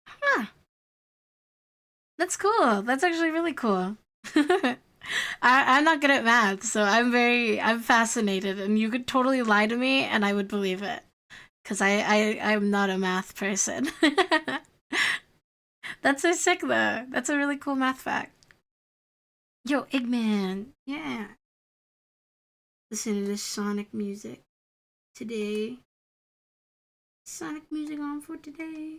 Huh, that's cool. That's actually really cool. I'm not good at math, so I'm fascinated, and you could totally lie to me, and I would believe it, because I'm not a math person. That's so sick, though. That's a really cool math fact. Yo, Eggman, yeah. Listen to this Sonic music today. Sonic music on for today.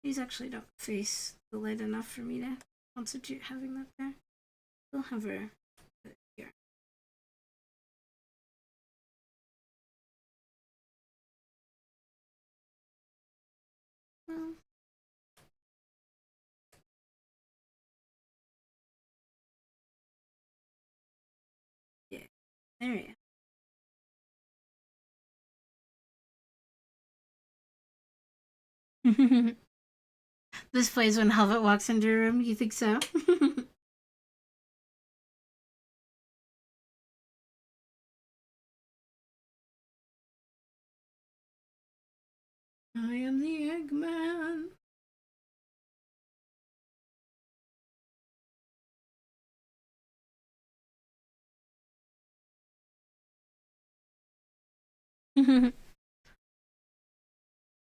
These actually don't face the light enough for me to constitute having that there. We'll have her put it here. Well, yeah. There you go. This plays when Helvet walks into a room. You think so? I am the Eggman.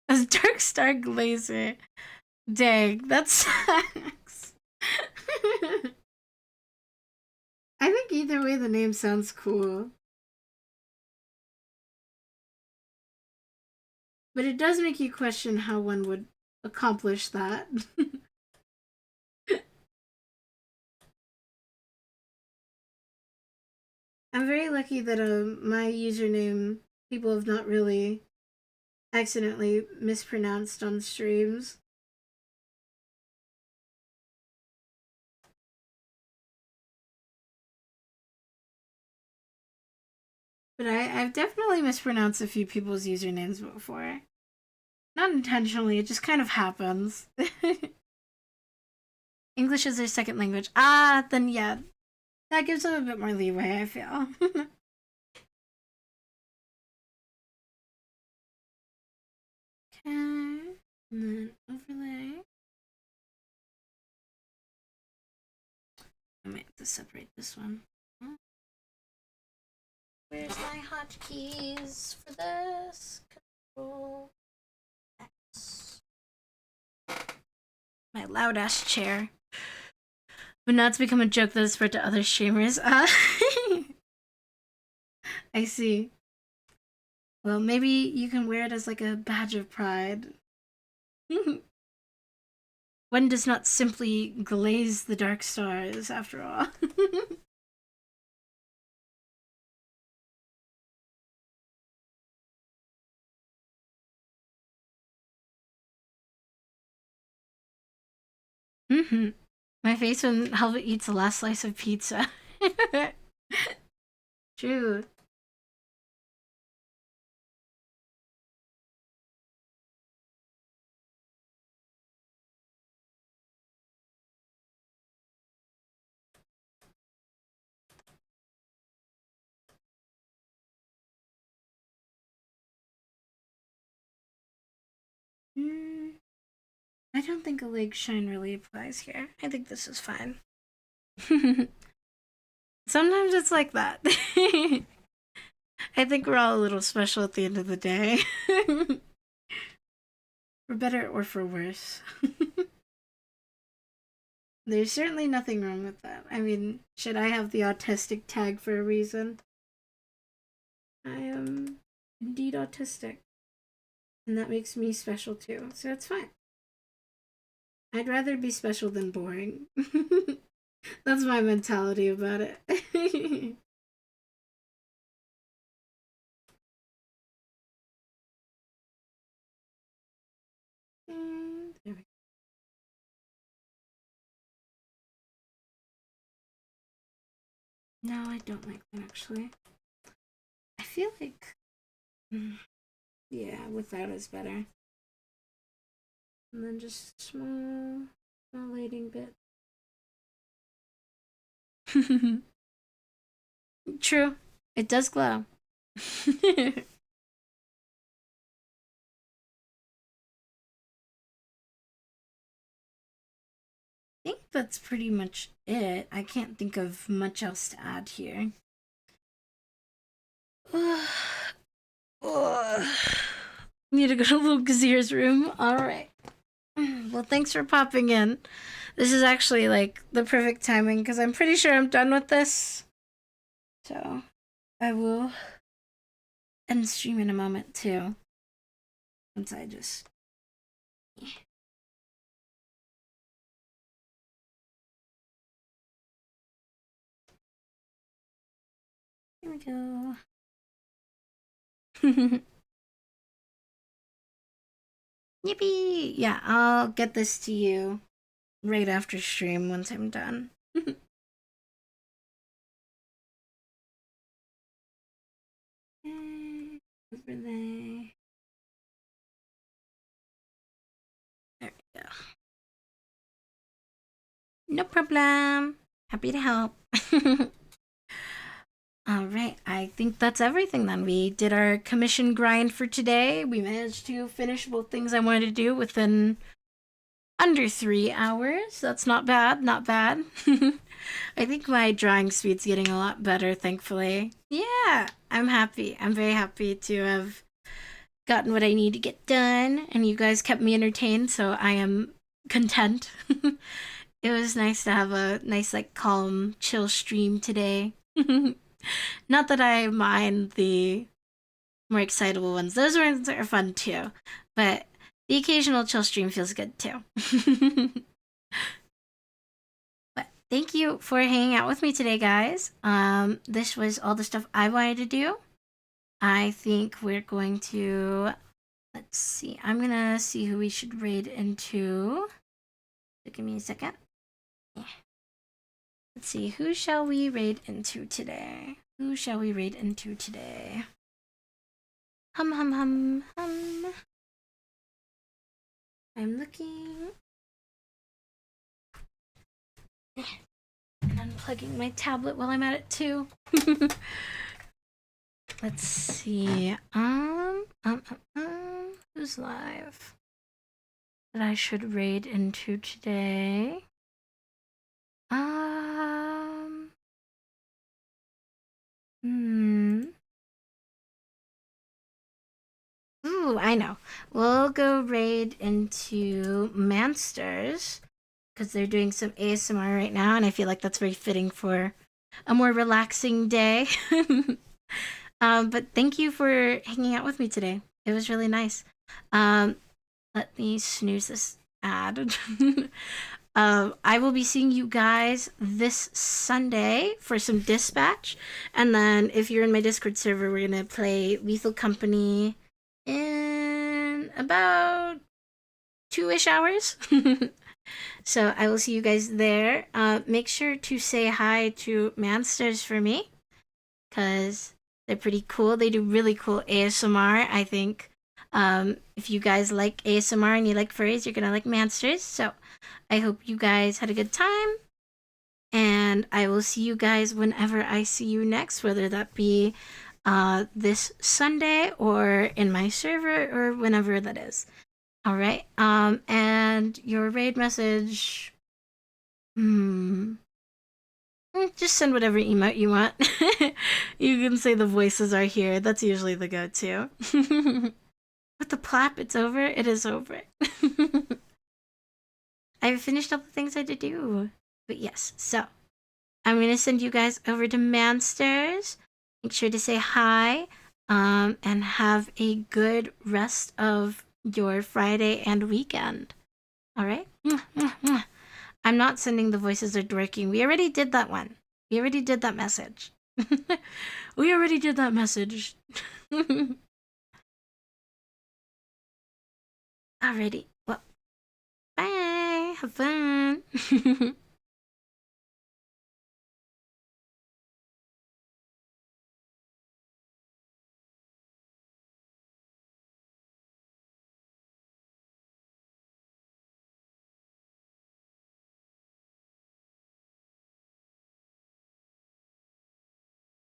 As Dark Star Glazer. Dang, that sucks. I think either way the name sounds cool. But it does make you question how one would accomplish that. I'm very lucky that my username people have not really accidentally mispronounced on streams. But I've definitely mispronounced a few people's usernames before. Not intentionally, it just kind of happens. English is their second language. Ah, then yeah. That gives them a bit more leeway, I feel. Okay. And then overlay. I might have to separate this one. Where's my hotkeys for this? Control X. My loud ass chair. But now it's become a joke that is spread to other streamers. I see. Well, maybe you can wear it as like a badge of pride. One does not simply glaze the dark stars, after all. My face when Helvet eats the last slice of pizza. True. I don't think a leg shine really applies here. I think this is fine. Sometimes it's like that. I think we're all a little special at the end of the day. For better or for worse. There's certainly nothing wrong with that. I mean, should I have the autistic tag for a reason? I am indeed autistic. And that makes me special too, so it's fine. I'd rather be special than boring. That's my mentality about it. There we go. No, I don't like that actually. I feel like, yeah, without is better. And then just small lighting bit. True, it does glow. I think that's pretty much it. I can't think of much else to add here. Need to go to little Gazier's room. Alright. Well, thanks for popping in. This is actually like the perfect timing because I'm pretty sure I'm done with this. So I will end stream in a moment too. Once I just. Here we go. Yippee! Yeah, I'll get this to you right after stream once I'm done. Overlay. There we go. No problem. Happy to help. Alright, I think that's everything then. We did our commission grind for today. We managed to finish both things I wanted to do within under 3 hours. That's not bad, not bad. I think my drawing speed's getting a lot better, thankfully. Yeah, I'm happy. I'm very happy to have gotten what I need to get done, and you guys kept me entertained, so I am content. It was nice to have a nice, like, calm, chill stream today. Not that I mind the more excitable ones, those ones are fun too, but the occasional chill stream feels good too. But thank you for hanging out with me today, guys. This was all the stuff I wanted to do. I think we're going to, let's see, I'm gonna see who we should raid into. So give me a second. Yeah. Let's see, who shall we raid into today? Who shall we raid into today? Hum hum hum hum. I'm looking. And unplugging my tablet while I'm at it too. Let's see. Who's live that I should raid into today? Ooh, I know. We'll go raid into Mansters because they're doing some ASMR right now, and I feel like that's very fitting for a more relaxing day. But thank you for hanging out with me today. It was really nice. Let me snooze this ad. I will be seeing you guys this Sunday for some dispatch. And then if you're in my Discord server, we're going to play Lethal Company in about 2-ish hours. So I will see you guys there. Make sure to say hi to Mansters for me, because they're pretty cool. They do really cool ASMR, I think. If you guys like ASMR and you like furries, you're gonna like Mansters. So I hope you guys had a good time. And I will see you guys whenever I see you next, whether that be this Sunday or in my server or whenever that is. All right. And your raid message. Just send whatever emote you want. You can say the voices are here. That's usually the go-to. With the plap, it's over. It is over. I've finished all the things I had to do. But yes, so I'm gonna send you guys over to Mansters. Make sure to say hi. And have a good rest of your Friday and weekend. All right? I'm not sending the voices are dorking. We already did that one. We already did that message. We already did that message. Alrighty. Well, bye. Have fun.